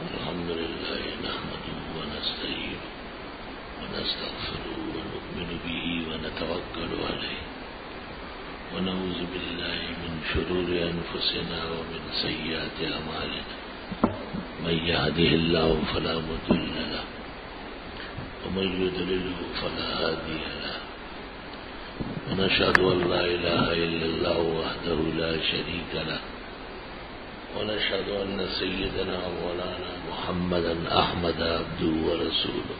الحمد لله نحمده ونستعينه ونستغفره ونؤمن به ونتوكل عليه ونعوذ بالله من شرور أنفسنا ومن سيئات أعمالنا من يهده الله فلا مضل له ومن يضلله فلا هادي له ونشهد أن لا إله إلا الله وحده لا شريك له ونشهد أن سيدنا مولانا محمدا أحمد عبده ورسوله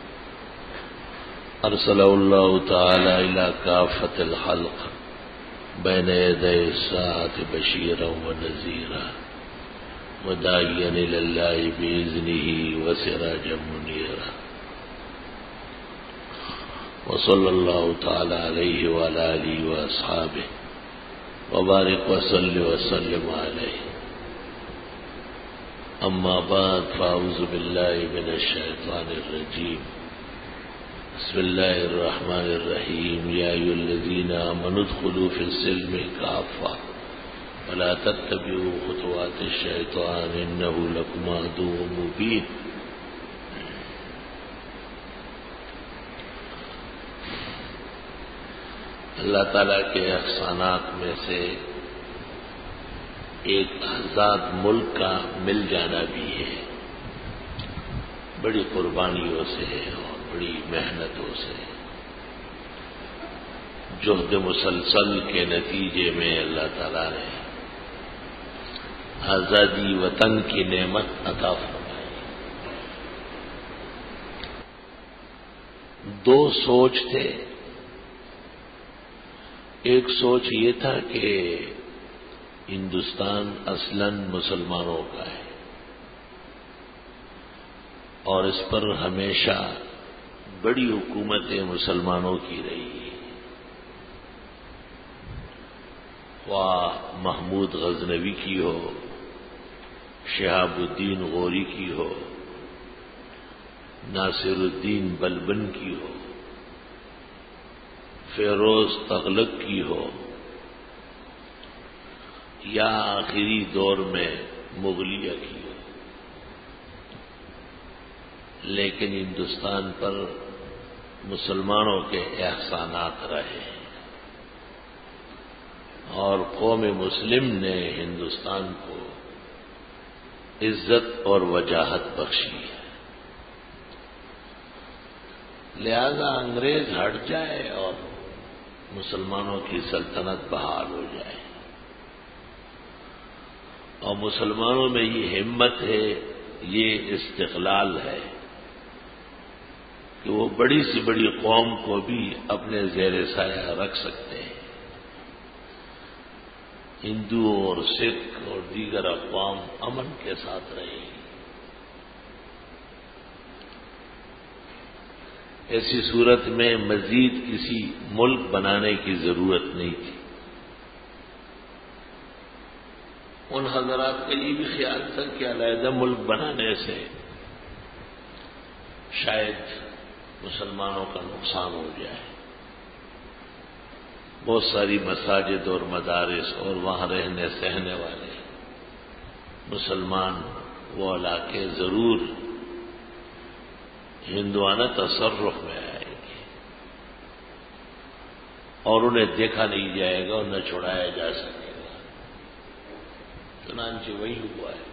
أرسله الله تعالى إلى كافة الخلق بين يدي الساعة بشيرا ونذيرا وداعيا إلى الله بإذنه وسراجا منيرا وصلى الله تعالى عليه وعلى آله وأصحابه وبارك وسلم عليه. أما بعد فأعوذ بالله من الشيطان الرجيم. بسم الله الرحمن الرحيم. يا أيها الذين آمنوا ادخلوا في السلم كافة ولا تتبعوا خطوات الشيطان إنه لكم عدو مبين. اللہ تعالیٰ کے احسانات میں سے ایک آزاد ملک کا مل جانا بھی ہے، بڑی قربانیوں سے اور بڑی محنتوں سے، جہد مسلسل کے نتیجے میں اللہ تعالیٰ نے آزادی وطن کی نعمت عطا فرمائی. دو سوچ تھے. ایک سوچ یہ تھا کہ ہندوستان اصلاً مسلمانوں کا ہے اور اس پر ہمیشہ بڑی حکومتیں مسلمانوں کی رہی، خواہ محمود غزنوی کی ہو، شہاب الدین غوری کی ہو، ناصر الدین بلبن کی ہو، فیروز تغلق کی ہو، یا آخری دور میں مغلیہ کی ہو، لیکن ہندوستان پر مسلمانوں کے احسانات رہے اور قوم مسلم نے ہندوستان کو عزت اور وجاہت بخشی ہے. لہذا انگریز ہٹ جائے اور مسلمانوں کی سلطنت بحال ہو جائے، اور مسلمانوں میں یہ ہمت ہے، یہ استقلال ہے کہ وہ بڑی سے بڑی قوم کو بھی اپنے زیر سایہ رکھ سکتے ہیں. ہندو اور سکھ اور دیگر اقوام امن کے ساتھ رہے. ایسی صورت میں مزید کسی ملک بنانے کی ضرورت نہیں تھی. ان حضرات کا یہ بھی خیال تھا کہ علیحدہ ملک بنانے سے شاید مسلمانوں کا نقصان ہو جائے. بہت ساری مساجد اور مدارس اور وہاں رہنے سہنے والے مسلمان وہ علاقے ضرور ہندوانہ تصرف میں آئے گی اور انہیں دیکھا نہیں جائے گا اور نہ چھڑایا جا سکے گا. چنانچہ وہی ہوا ہے.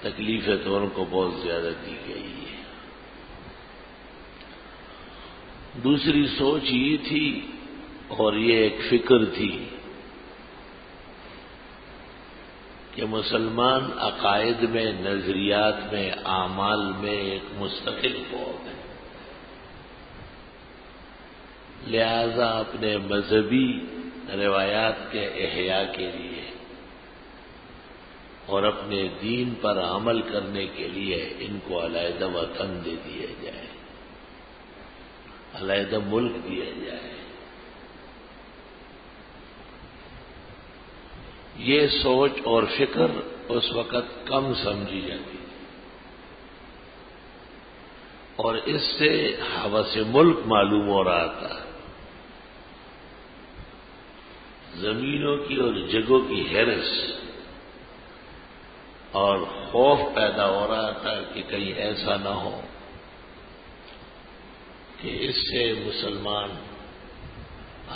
تکلیفیں تو ان کو بہت زیادہ دی گئی ہے. دوسری سوچ یہ تھی اور یہ ایک فکر تھی کہ مسلمان عقائد میں، نظریات میں، اعمال میں ایک مستقل قوم ہے. لہذا اپنے مذہبی روایات کے احیاء کے لیے اور اپنے دین پر عمل کرنے کے لیے ان کو علیحدہ وطن دے دیا جائے، علیحدہ ملک دیا جائے. یہ سوچ اور فکر اس وقت کم سمجھی جاتی تھی اور اس سے ہوس ملک معلوم ہو رہا تھا. زمینوں کی اور جگہوں کی ہرس اور خوف پیدا ہو رہا تھا کہ کہیں ایسا نہ ہو کہ اس سے مسلمان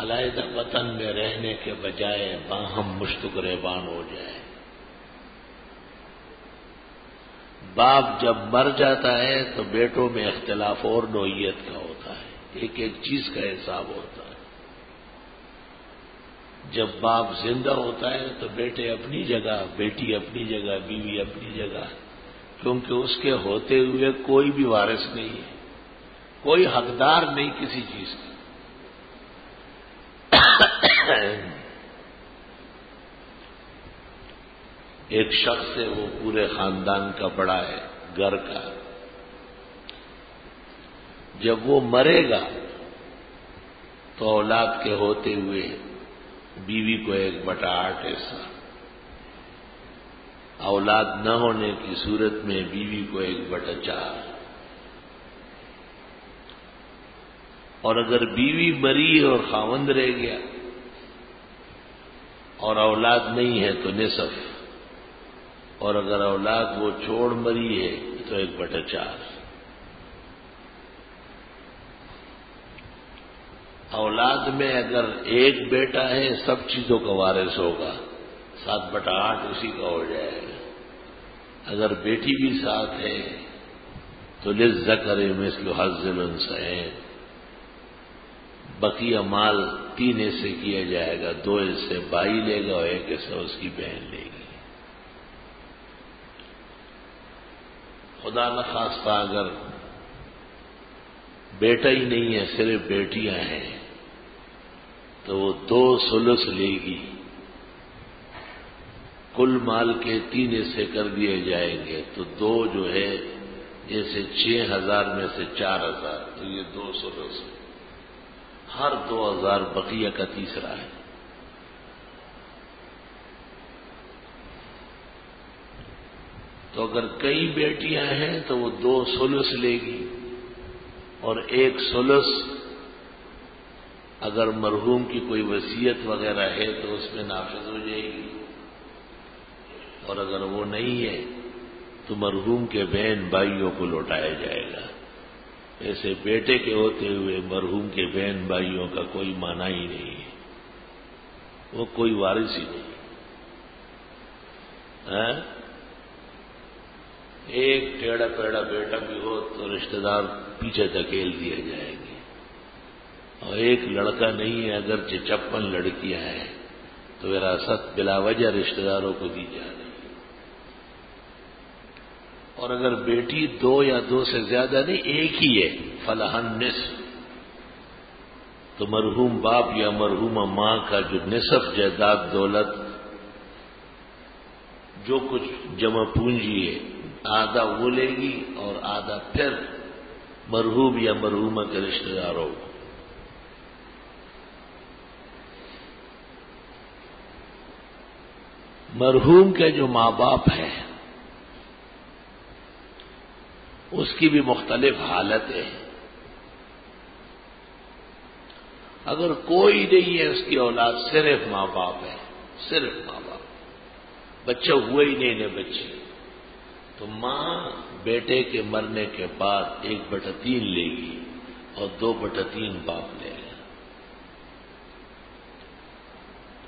علیحدہ وطن میں رہنے کے بجائے باہم مشتق ریبان ہو جائے۔ باپ جب مر جاتا ہے تو بیٹوں میں اختلاف اور نوعیت کا ہوتا ہے، ایک ایک چیز کا حساب ہوتا ہے۔ جب باپ زندہ ہوتا ہے تو بیٹے اپنی جگہ، بیٹی اپنی جگہ، بیوی اپنی جگہ، کیونکہ اس کے ہوتے ہوئے کوئی بھی وارث نہیں ہے، کوئی حقدار نہیں کسی چیز کا۔ ایک شخص ہے، وہ پورے خاندان کا بڑا ہے، گھر کا۔ جب وہ مرے گا تو اولاد کے ہوتے ہوئے بیوی کو 1/8 حصہ، اولاد نہ ہونے کی صورت میں بیوی کو 1/4، اور اگر بیوی مری اور خاوند رہ گیا اور اولاد نہیں ہے تو نصف، اور اگر اولاد وہ چھوڑ مری ہے تو 1/4۔ اولاد میں اگر ایک بیٹا ہے سب چیزوں کا وارث ہوگا، 7/8 اسی کا ہو جائے گا۔ اگر بیٹی بھی ساتھ ہے تو للذکر مثل حظ الانثیین، بقیہ مال 3 حصے کیا جائے گا، 2 حصے بھائی لے گا اور 1 حصہ اس کی بہن لے گی۔ خدا نخواستہ اگر بیٹا ہی نہیں ہے، صرف بیٹیاں ہیں، تو وہ 2 ثلث لے گی، کل مال کے 3 حصے کر دیے جائیں گے، تو 2 جو ہے جیسے 6,000 میں سے 4,000، تو یہ 2 ثلث ہے، ہر 2,000 بقیہ کا تیسرا ہے۔ تو اگر کئی بیٹیاں ہیں تو وہ 2 ثلث لے گی، اور 1 ثلث اگر مرحوم کی کوئی وصیت وغیرہ ہے تو اس میں نافذ ہو جائے گی، اور اگر وہ نہیں ہے تو مرحوم کے بہن بھائیوں کو لوٹایا جائے گا۔ ایسے بیٹے کے ہوتے ہوئے مرحوم کے بہن بھائیوں کا کوئی معنی ہی نہیں ہے، وہ کوئی وارث ہی نہیں۔ ایک ٹیڑھا پیڑا بیٹا بھی ہو تو رشتہ دار پیچھے دھکیل دیے جائیں گے، اور ایک لڑکا نہیں ہے اگرچہ 56 لڑکیاں ہیں تو وراثت بلا وجہ رشتہ داروں کو دی جا رہی ہے۔ اور اگر بیٹی 2 یا 2 سے زیادہ نہیں، ایک ہی ہے، فلحن نصف، تو مرحوم باپ یا مرحومہ ماں کا جو نصف جائیداد دولت جو کچھ جمع پونجی ہے، آدھا وہ لے گی اور آدھا پھر مرحوم یا مرحومہ کے رشتہ داروں کو۔ مرحوم کے جو ماں باپ ہیں اس کی بھی مختلف حالتیں ہیں۔ اگر کوئی نہیں ہے اس کی اولاد، صرف ماں باپ ہے، صرف ماں باپ، بچہ ہوئے ہی نہیں بچے، تو ماں بیٹے کے مرنے کے بعد 1/3 لے گی اور 2/3 باپ لے گا۔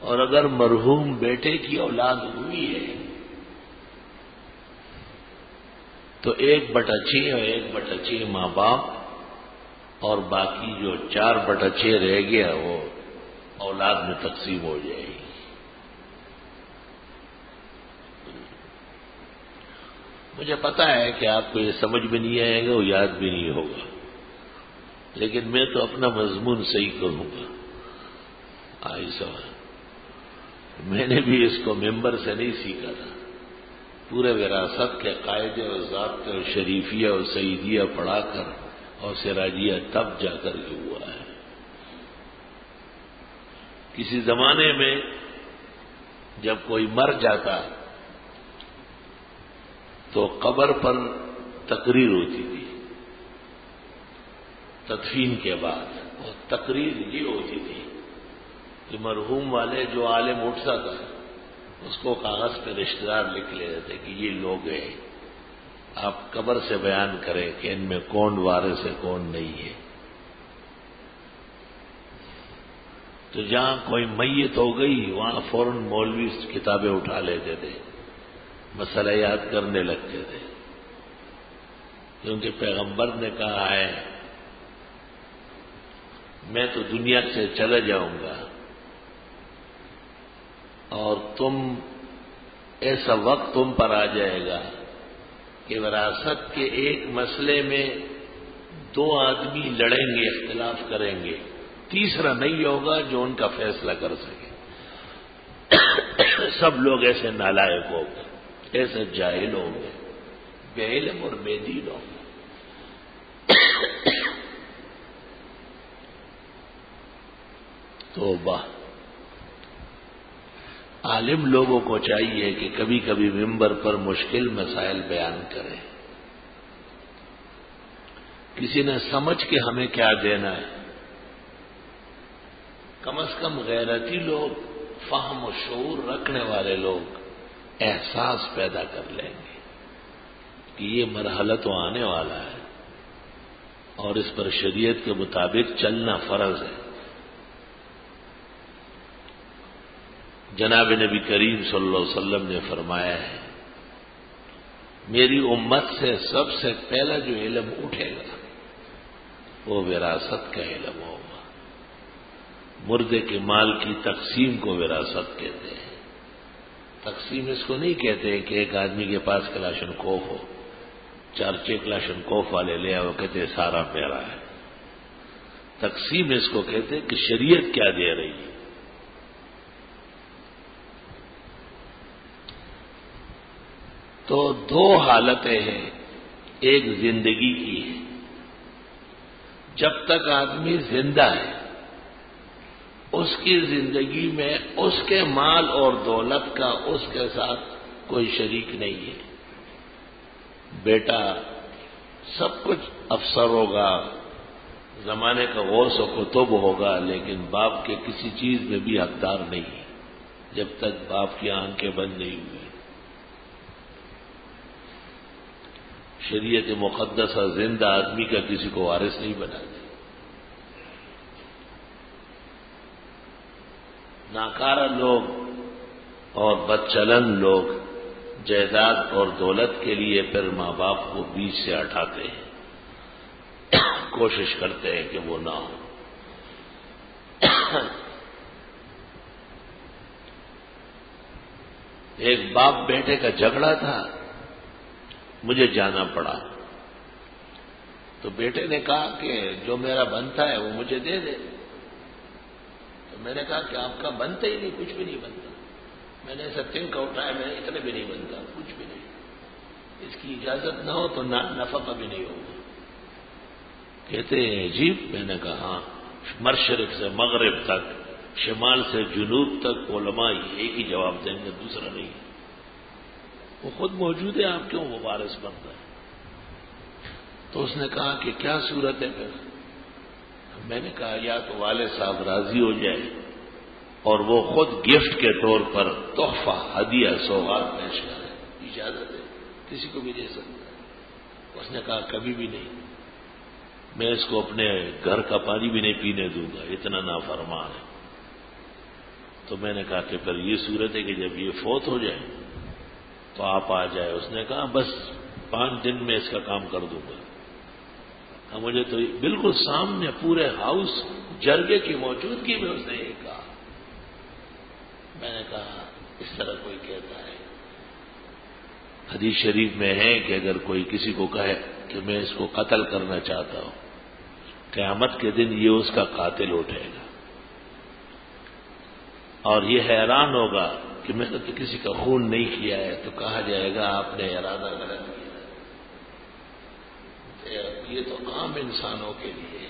اور اگر مرحوم بیٹے کی اولاد ہوئی ہے تو 1/6 اور 1/6 ماں باپ، اور باقی جو 4/6 رہ گیا وہ اولاد میں تقسیم ہو جائے گی۔ مجھے پتا ہے کہ آپ کو یہ سمجھ بھی نہیں آئے گا اور یاد بھی نہیں ہوگا، لیکن میں تو اپنا مضمون صحیح کروں گا۔ میں نے بھی اس کو ممبر سے نہیں سیکھا تھا، پورے وراثت کے قاعدے اور ضابطے اور شریفیہ اور سعیدیہ پڑھا کر اور سراجیہ تب جا کر کے ہوا ہے۔ کسی زمانے میں جب کوئی مر جاتا تو قبر پر تقریر ہوتی تھی تدفین کے بعد، اور تقریر یہ ہوتی تھی کہ مرحوم والے جو عالم اٹھتا تھا اس کو کاغذ پہ رشتہ دار لکھ لیتے تھے کہ یہ لوگ ہیں، آپ قبر سے بیان کریں کہ ان میں کون وارث ہے کون نہیں ہے۔ تو جہاں کوئی میت ہو گئی وہاں فوراً مولوی کتابیں اٹھا لیتے تھے، مسئلہ یاد کرنے لگتے تھے، کیونکہ پیغمبر نے کہا ہے میں تو دنیا سے چلا جاؤں گا اور ایسا وقت تم پر آ جائے گا کہ وراثت کے ایک مسئلے میں 2 آدمی لڑیں گے، اختلاف کریں گے، تیسرا نہیں ہوگا جو ان کا فیصلہ کر سکے۔ سب لوگ ایسے نالائق ہوں گے، ایسے جاہل ہوں گے، بے علم اور بے دین ہوں گے۔ توبہ! عالم لوگوں کو چاہیے کہ کبھی کبھی ممبر پر مشکل مسائل بیان کریں۔ کسی نے سمجھ کے ہمیں کیا دینا ہے، کم از کم غیرتی لوگ، فہم و شعور رکھنے والے لوگ احساس پیدا کر لیں گے کہ یہ مرحلہ تو آنے والا ہے اور اس پر شریعت کے مطابق چلنا فرض ہے۔ جناب نبی کریم صلی اللہ علیہ وسلم نے فرمایا ہے میری امت سے سب سے پہلا جو علم اٹھے گا وہ وراثت کا علم ہوگا۔ مردے کے مال کی تقسیم کو وراثت کہتے ہیں۔ تقسیم اس کو نہیں کہتے کہ ایک آدمی کے پاس کلاشنکوف ہو، 4 کلاشنکوف والے لے آؤ، کہتے ہیں سارا میرا ہے۔ تقسیم اس کو کہتے ہیں کہ شریعت کیا دے رہی ہے۔ تو 2 حالتیں ہیں، ایک زندگی کی ہے، جب تک آدمی زندہ ہے اس کی زندگی میں اس کے مال اور دولت کا اس کے ساتھ کوئی شریک نہیں ہے۔ بیٹا سب کچھ افسر ہوگا، زمانے کا غوث و کتب ہوگا، لیکن باپ کے کسی چیز میں بھی حقدار نہیں ہے جب تک باپ کی آنکھیں بند نہیں ہوئی۔ شریعت مقدسہ زندہ آدمی کا کسی کو وارث نہیں بناتی۔ ناکارہ لوگ اور بدچلن لوگ جائیداد اور دولت کے لیے پھر ماں باپ کو بیچ سے ہٹاتے ہیں، کوشش کرتے ہیں کہ وہ نہ ہو۔ ایک باپ بیٹے کا جھگڑا تھا، مجھے جانا پڑا، تو بیٹے نے کہا کہ جو میرا بنتا ہے وہ مجھے دے دے۔ تو میں نے کہا کہ آپ کا بنتا ہی نہیں، کچھ بھی نہیں بنتا۔ میں نے ایسا تنکا اٹھایا، میں نے اتنے بھی نہیں بنتا، کچھ بھی نہیں۔ اس کی اجازت نہ ہو تو نفقہ بھی نہیں ہوگا۔ کہتے ہیں عجیب۔ میں نے کہا ہاں، مشرق سے مغرب تک، شمال سے جنوب تک علماء ایک ہی جواب دیں گے، دوسرا نہیں۔ وہ خود موجود ہے، آپ کیوں وہ وارث بنتا ہے؟ تو اس نے کہا کہ کیا صورت ہے پھر؟ میں نے کہا یا تو والد صاحب راضی ہو جائے اور وہ خود گفٹ کے طور پر تحفہ، ہدیہ، سوغات پیش کرے، اجازت ہے، کسی کو بھی دے سکتا ہے۔ اس نے کہا کبھی بھی نہیں، میں اس کو اپنے گھر کا پانی بھی نہیں پینے دوں گا، اتنا نافرمان ہے۔ تو میں نے کہا کہ پھر یہ صورت ہے کہ جب یہ فوت ہو جائے تو آپ آ جائے۔ اس نے کہا بس 5 دن میں اس کا کام کر دوں گا۔ مجھے تو بالکل سامنے پورے ہاؤس جرگے کی موجودگی میں اس نے یہ کہا۔ میں نے کہا اس طرح کوئی کہتا ہے؟ حدیث شریف میں ہے کہ اگر کوئی کسی کو کہے کہ میں اس کو قتل کرنا چاہتا ہوں، قیامت کے دن یہ اس کا قاتل اٹھے گا اور یہ حیران ہوگا کہ میں نے تو کسی کا خون نہیں کیا ہے، تو کہا جائے گا آپ نے ارادہ غلط کیا۔ یہ تو عام انسانوں کے لیے،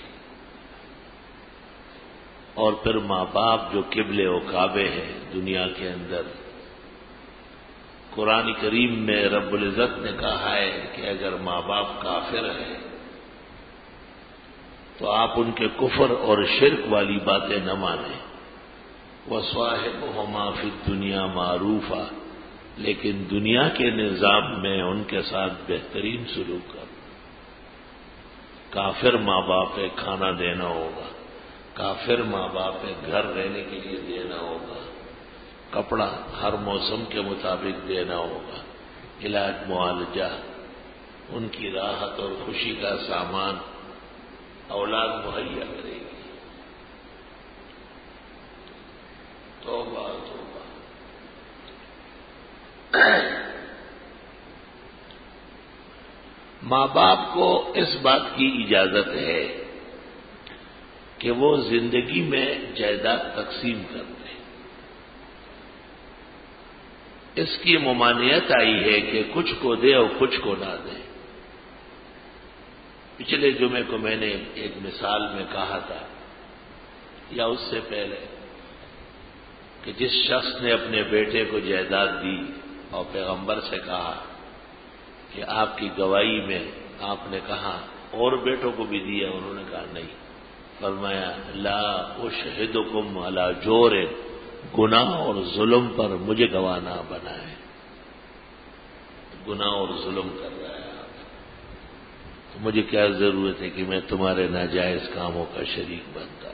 اور پھر ماں باپ جو قبلے و کعبے ہیں دنیا کے اندر۔ قرآن کریم میں رب العزت نے کہا ہے کہ اگر ماں باپ کافر ہیں تو آپ ان کے کفر اور شرک والی باتیں نہ مانیں، وَصَاحِبُهُمَا فِي الدُّنْيَا مَعْرُوفًا، لیکن دنیا کے نظام میں ان کے ساتھ بہترین سلوک کر۔ کافر ماں باپ پہ کھانا دینا ہوگا، کافر ماں باپ پہ گھر رہنے کے لیے دینا ہوگا، کپڑا ہر موسم کے مطابق دینا ہوگا، علاج معالجہ، ان کی راحت اور خوشی کا سامان اولاد مہیا کرے گی۔ توبہ توبہ۔ ماں باپ کو اس بات کی اجازت ہے کہ وہ زندگی میں جائیداد تقسیم کر دیں۔ اس کی ممانعت آئی ہے کہ کچھ کو دے اور کچھ کو نہ دے۔ پچھلے جمعے کو میں نے ایک مثال میں کہا تھا یا اس سے پہلے کہ جس شخص نے اپنے بیٹے کو جائیداد دی اور پیغمبر سے کہا کہ آپ کی گواہی میں آپ نے کہا اور بیٹوں کو بھی دیا، انہوں نے کہا نہیں، فرمایا لا اشہدکم علی جور، گناہ اور ظلم پر مجھے گواہ نہ بنائے۔ گناہ اور ظلم کر رہا ہے آپ، تو مجھے کیا ضرورت ہے کہ میں تمہارے ناجائز کاموں کا شریک بنتا۔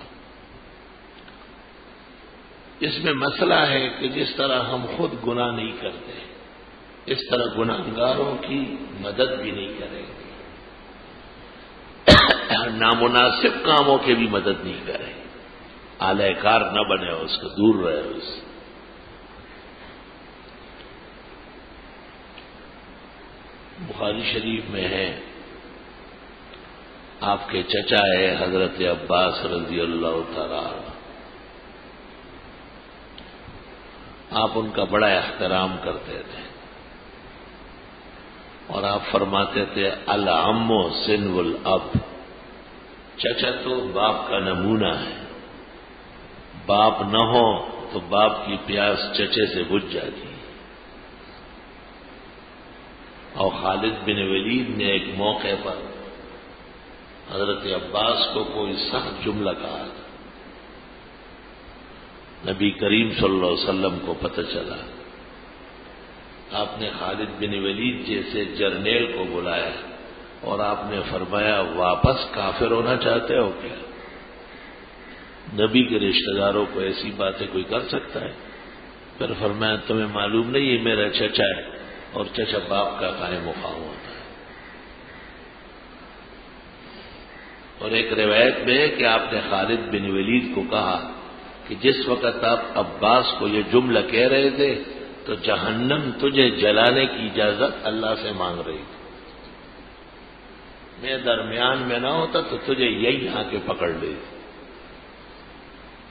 اس میں مسئلہ ہے کہ جس طرح ہم خود گناہ نہیں کرتے، اس طرح گناہگاروں کی مدد بھی نہیں کریں گے، نامناسب کاموں کی بھی مدد نہیں کریں، اعلی کار نہ بنے، اس کو دور رہے اس سے۔ بخاری شریف میں ہے، آپ کے چچا ہے حضرت عباس رضی اللہ تعالی، آپ ان کا بڑا احترام کرتے تھے اور آپ فرماتے تھے العم سنو الاب، چچا تو باپ کا نمونہ ہے، باپ نہ ہو تو باپ کی پیاس چچے سے بجھ جاتی۔ اور خالد بن ولید نے ایک موقع پر حضرت عباس کو کوئی سخت جملہ کہا تھا، نبی کریم صلی اللہ علیہ وسلم کو پتہ چلا، آپ نے خالد بن ولید جیسے جرنیل کو بلایا اور آپ نے فرمایا واپس کافر ہونا چاہتے ہو کیا؟ نبی کے رشتہ داروں کو ایسی باتیں کوئی کر سکتا ہے؟ پھر فرمایا تمہیں معلوم نہیں یہ میرا چچا ہے اور چچا باپ کا قائم مقام ہوتا ہے۔ اور ایک روایت میں ہے کہ آپ نے خالد بن ولید کو کہا کہ جس وقت آپ عباس کو یہ جملہ کہہ رہے تھے تو جہنم تجھے جلانے کی اجازت اللہ سے مانگ رہی تھی، میں درمیان میں نہ ہوتا تو تجھے یہی آ کے پکڑ لی تھی۔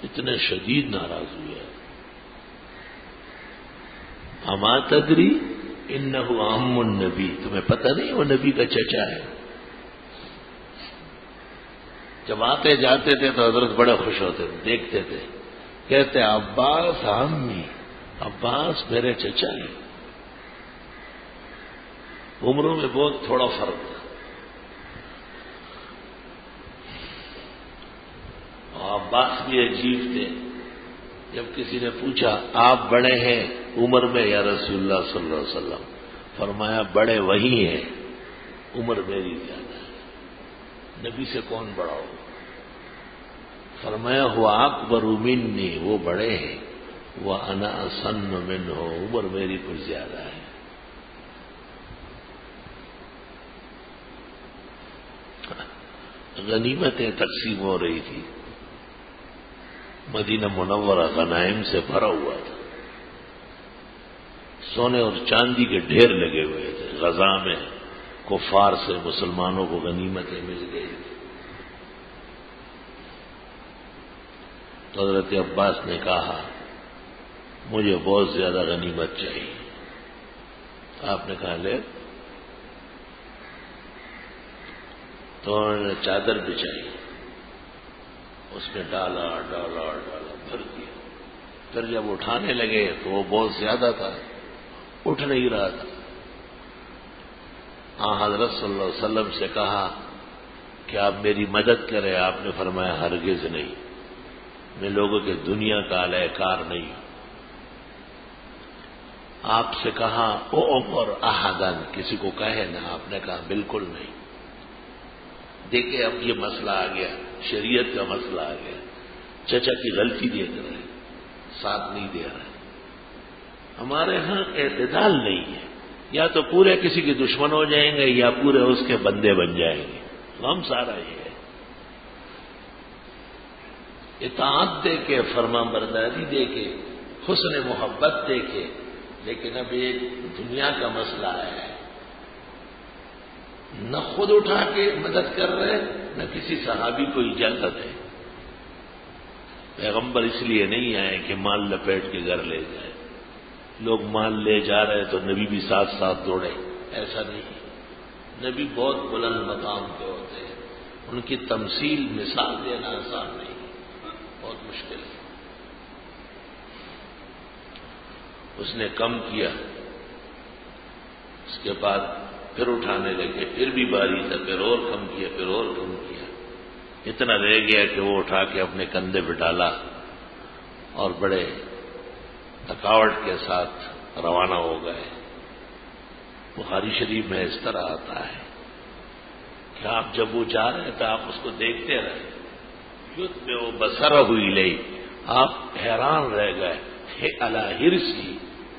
اتنے شدید ناراض ہوئے۔ اما تدری انہ عم النبی، تمہیں پتہ نہیں وہ نبی کا چچا ہے؟ جب آتے جاتے تھے تو حضرت بڑے خوش ہوتے تھے، دیکھتے تھے، کہتے عباس عمی، عباس میرے چچا ہیں۔ عمروں میں بہت تھوڑا فرق تھا، اور عباس بھی عجیب تھے۔ جب کسی نے پوچھا آپ بڑے ہیں عمر میں یا رسول اللہ صلی اللہ علیہ وسلم، فرمایا بڑے وہی ہیں، عمر میری زیادہ ہے، نبی سے کون بڑا ہو؟ فرمایا ہوا اکبر منی، وہ بڑے ہیں، وہ انا اسن منہ، عمر میری کچھ زیادہ ہے۔ غنیمتیں تقسیم ہو رہی تھی، مدینہ منورہ غنائم سے بھرا ہوا تھا، سونے اور چاندی کے ڈھیر لگے ہوئے تھے، غزہ میں کفار سے مسلمانوں کو غنیمتیں مل گئی تھی۔ تو حضرت عباس نے کہا مجھے بہت زیادہ غنیمت چاہیے۔ آپ نے کہا لے، تو انہوں نے چادر بچھائی، اس میں ڈالا ڈالا ڈالا، بھر دیا۔ پھر جب اٹھانے لگے تو وہ بہت زیادہ تھا، اٹھ نہیں رہا تھا۔ حضرت صلی اللہ علیہ وسلم سے کہا کہ آپ میری مدد کریں، آپ نے فرمایا ہرگز نہیں، میں لوگوں کے دنیا کا علیہ کار نہیں ہوں. آپ سے کہا او عمر احدن، کسی کو کہے نا، آپ نے کہا بالکل نہیں. دیکھیں اب یہ مسئلہ آ گیا، شریعت کا مسئلہ آ گیا. چچا کی غلطی دیکھ رہے، ساتھ نہیں دے رہے. ہمارے ہاں اعتدال نہیں ہے، یا تو پورے کسی کے دشمن ہو جائیں گے یا پورے اس کے بندے بن جائیں گے. ہم سارا یہ ہے، اطاعت دے کے، فرما برداری دے کے، حسن محبت دے کے. لیکن اب ایک دنیا کا مسئلہ ہے، نہ خود اٹھا کے مدد کر رہے نہ کسی صحابی کو اجازت ہے. پیغمبر اس لیے نہیں آئے کہ مال لپیٹ کے گھر لے جائے. لوگ مال لے جا رہے تو نبی بھی ساتھ ساتھ دوڑے، ایسا نہیں. نبی بہت بلند مقام کے ہوتے ہیں، ان کی تمثیل مثال دینا آسان نہیں، بہت مشکل ہے. اس نے کم کیا، اس کے بعد پھر اٹھانے لگے، پھر بھی باری تھا، پھر اور کم کیا، پھر اور کم کیا. اتنا رہ گیا کہ وہ اٹھا کے اپنے کندھے پہ ڈالا اور بڑے تھکاوٹ کے ساتھ روانہ ہو گئے. بخاری شریف میں اس طرح آتا ہے کہ آپ جب وہ جا رہے تھے آپ اس کو دیکھتے رہے. یوت میں وہ بسر ہوئی لئی، آپ حیران رہ گئے. الا ہرسی،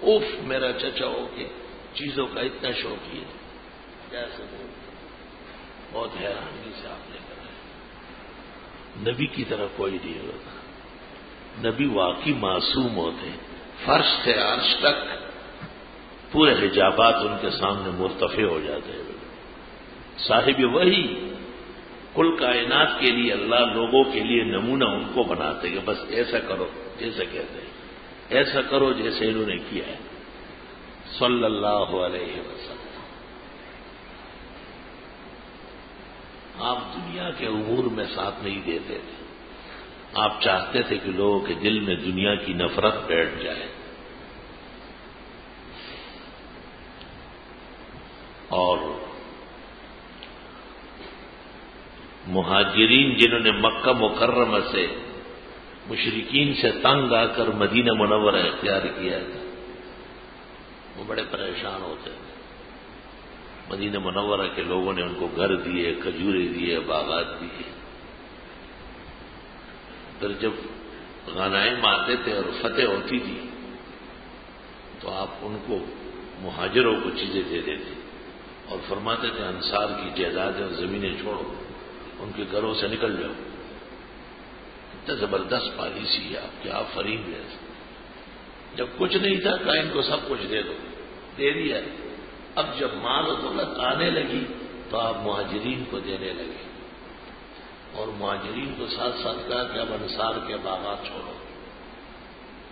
اوف میرا چچا ہو کے چیزوں کا اتنا شوقی ہے، کیسے بہت حیرانگی سے آپ نے کرا. نبی کی طرف کوئی نہیں ہوتا. نبی واقعی معصوم ہوتے، فرش سے عرش تک پورے حجابات ان کے سامنے مرتفع ہو جاتے ہیں. صاحب وہی کل کائنات کے لیے اللہ لوگوں کے لیے نمونہ ان کو بناتے کہ بس ایسا کرو جیسا کہتے ہیں، ایسا کرو جیسے انہوں نے کیا ہے صلی اللہ علیہ وسلم. آپ دنیا کے امور میں ساتھ نہیں دیتے تھے. آپ چاہتے تھے کہ لوگوں کے دل میں دنیا کی نفرت بیٹھ جائے. اور مہاجرین جنہوں نے مکہ مکرمہ سے مشرکین سے تنگ آ کر مدینہ منورہ اختیار کیا تھا، وہ بڑے پریشان ہوتے تھے. مدینہ منورہ کے لوگوں نے ان کو گھر دیے، کھجورے دیے، باغات دیے. پھر جب غنائم آتے تھے اور فتح ہوتی تھی تو آپ ان کو مہاجروں کو چیزیں دے دیتے اور فرماتے تھے انصار کی جائیدادیں اور زمینیں چھوڑو، ان کے گھروں سے نکل جاؤ. اتنا زبردست پالیسی ہے آپ کی، آپ فریم ہے. جب کچھ نہیں تھا کہا ان کو سب کچھ دے دو، دے دیا. اب جب مال و دولت آنے لگی تو آپ مہاجرین کو دینے لگے، اور مہاجرین کو ساتھ ساتھ کہا کہ اب انصار کے باغات چھوڑو،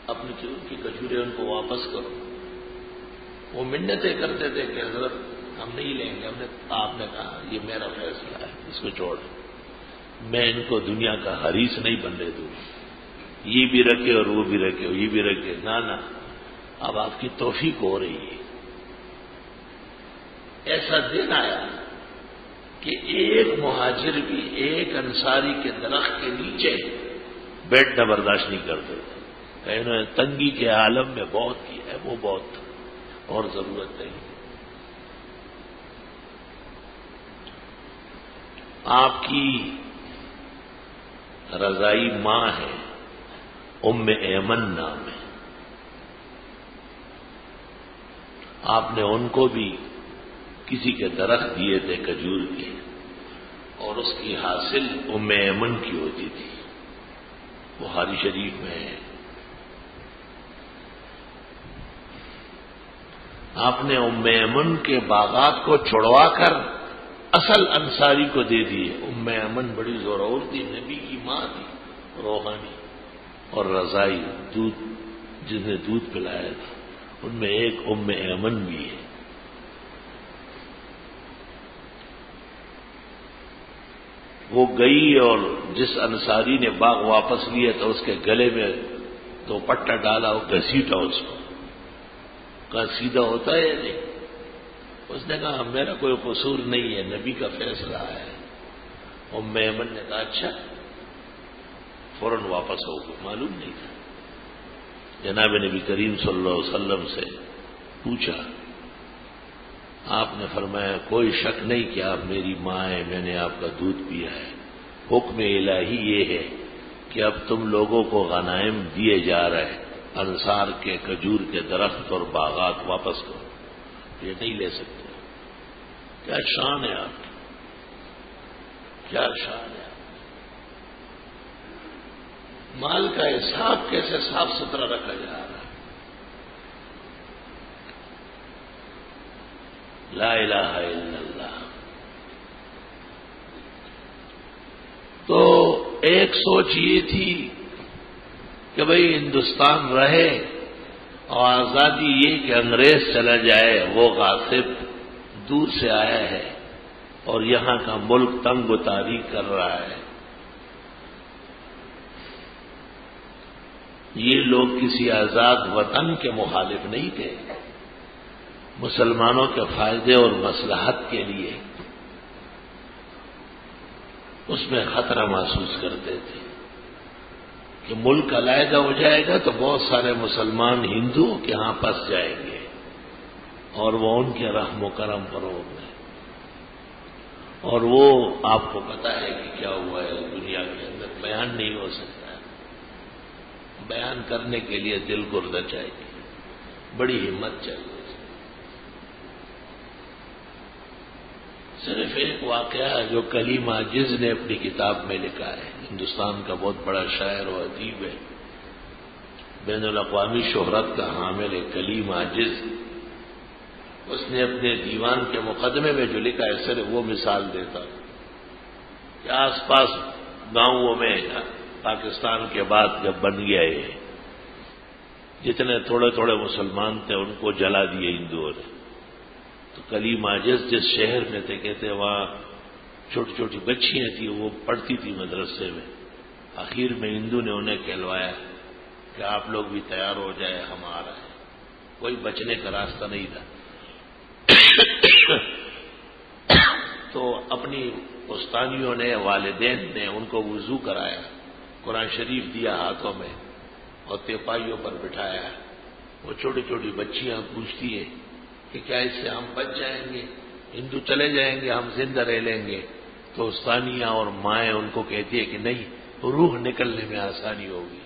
اپنی ان کی کھجورے ان کو واپس کرو. وہ منتیں کرتے تھے کہ حضرت ہم نہیں لیں گے. آپ نے کہا یہ میرا فیصلہ ہے، اس کو چھوڑ، میں ان کو دنیا کا حریص نہیں بننے دوں. یہ بھی رکھے اور وہ بھی رکھے، یہ بھی رکھے. نہ اب آپ کی توفیق ہو رہی ہے. ایسا دن آیا کہ ایک مہاجر بھی ایک انصاری کے درخت کے نیچے بیٹھنا برداشت نہیں کرتے تھے کہ انہوں نے تنگی کے عالم میں بہت کیا ہے، وہ بہت تھا اور ضرورت نہیں. آپ کی رضائی ماں ہے، ام ایمن نام ہے. آپ نے ان کو بھی کسی کے درخت دیے تھے کھجور کے، اور اس کی حاصل ام ایمن کی ہوتی تھی. بخاری شریف میں ہے. آپ نے ام ایمن کے باغات کو چھڑوا کر اصل انصاری کو دے دیے. ام ایمن بڑی زورور تھی، نبی کی ماں تھی، روحانی اور رضائی، دودھ جس نے دودھ پلایا تھا ان میں ایک ام ایمن بھی ہے. وہ گئی اور جس انصاری نے باغ واپس لیا تو اس کے گلے میں دوپٹہ ڈالا، وہ گھسیٹا اس کو، کہا سیدھا ہوتا ہے یا نہیں؟ اس نے کہا میرا کوئی قصور نہیں ہے، نبی کا فیصلہ ہے. ام ایمن نے کہا اچھا. فوراً واپس ہو گئے، معلوم نہیں تھا۔ جناب نبی کریم صلی اللہ علیہ وسلم سے پوچھا، آپ نے فرمایا کوئی شک نہیں کہ آپ میری ماں ہیں، میں نے آپ کا دودھ پیا ہے۔ حکم الہی یہ ہے کہ اب تم لوگوں کو غنائم دیے جا رہے، انصار کے کھجور کے درخت اور باغات واپس کرو، یہ نہیں لے سکتے۔ کیا شان ہے آپ کی، کیا شان ہے آپ کی۔ مال کا حساب کیسے صاف ستھرا رکھا جا رہا ہے۔ لا الہ الا اللہ۔ تو ایک سوچ یہ تھی کہ بھئی ہندوستان رہے اور آزادی یہ کہ انگریز چلا جائے، وہ غاصب دور سے آیا ہے اور یہاں کا ملک تنگ و تاریک کر رہا ہے۔ یہ لوگ کسی آزاد وطن کے مخالف نہیں تھے، مسلمانوں کے فائدے اور مصلحت کے لیے اس میں خطرہ محسوس کرتے تھے کہ ملک علیحدہ ہو جائے گا تو بہت سارے مسلمان ہندوؤں کے ہاں پس جائیں گے اور وہ ان کے رحم و کرم پر ہوگا۔ اور وہ آپ کو پتا ہے کہ کیا ہوا ہے دنیا کے اندر، بیان نہیں ہو سکتا۔ بیان کرنے کے لیے دل گردہ چاہیے، بڑی ہمت چاہیے۔ صرف ایک واقعہ جو کلیم عاجز نے اپنی کتاب میں لکھا ہے، ہندوستان کا بہت بڑا شاعر و ادیب ہے، بین الاقوامی شہرت کا حامل ہے کلیم عاجز، اس نے اپنے دیوان کے مقدمے میں جو لکھا ہے صرف وہ مثال دیتا ہوں کہ آس پاس گاؤں میں پاکستان کے بعد جب بن گیا یہ، جتنے تھوڑے تھوڑے مسلمان تھے ان کو جلا دیے ہندوؤں نے۔ تو کلیم عاجز جس شہر میں تھے، کہتے وہاں چھوٹی چھوٹی بچیاں تھیں، وہ پڑھتی تھی مدرسے میں۔ آخر میں ہندو نے انہیں کہلوایا کہ آپ لوگ بھی تیار ہو جائے، ہم آ رہے ہیں۔ کوئی بچنے کا راستہ نہیں تھا۔ تو اپنی استانیوں نے، والدین نے ان کو وضو کرایا، قرآن شریف دیا ہاتھوں میں اور تیپائیوں پر بٹھایا۔ وہ چھوٹی چھوٹی بچیاں پوچھتی ہیں کہ کیا اس سے ہم بچ جائیں گے، ہندو چلے جائیں گے، ہم زندہ رہ لیں گے؟ تو استانیہ اور مائیں ان کو کہتی ہے کہ نہیں، روح نکلنے میں آسانی ہوگی۔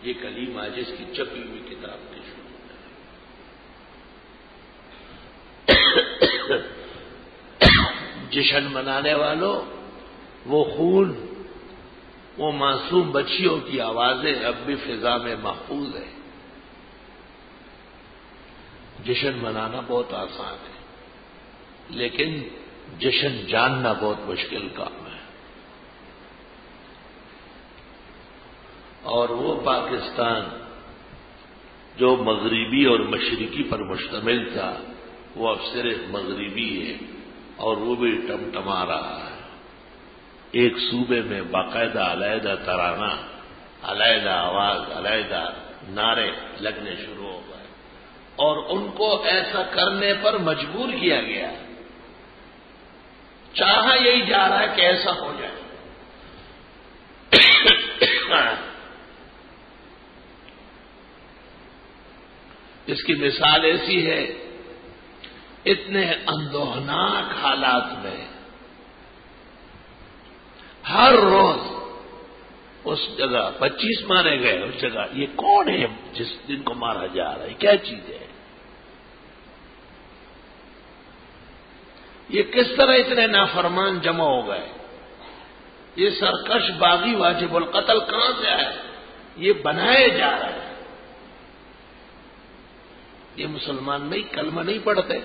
یہ کلیم عاجز کی چھپی ہوئی کتاب نے شروع جشن منانے والوں، وہ خون، وہ معصوم بچیوں کی آوازیں اب بھی فضا میں محفوظ ہیں۔ جشن منانا بہت آسان ہے، لیکن جشن جاننا بہت مشکل کام ہے۔ اور وہ پاکستان جو مغربی اور مشرقی پر مشتمل تھا، وہ اب صرف مغربی ہے اور وہ بھی ٹمٹما رہا ہے۔ ایک صوبے میں باقاعدہ علیحدہ ترانہ، علیحدہ آواز، علیحدہ نعرے لگنے شروع ہو گئے اور ان کو ایسا کرنے پر مجبور کیا گیا۔ چاہا یہی جا رہا ہے کہ ایسا ہو جائے۔ اس کی مثال ایسی ہے، اتنے اندوہناک حالات میں ہر روز اس جگہ 25 مارے گئے، اس جگہ یہ کون ہے جس دن کو مارا جا رہا ہے، کیا چیز ہے یہ؟ کس طرح اتنے نافرمان جمع ہو گئے؟ یہ سرکش باغی واجب القتل کہاں سے آئے؟ یہ بنائے جا رہے ہیں۔ یہ مسلمان نہیں، کلمہ نہیں پڑھتے،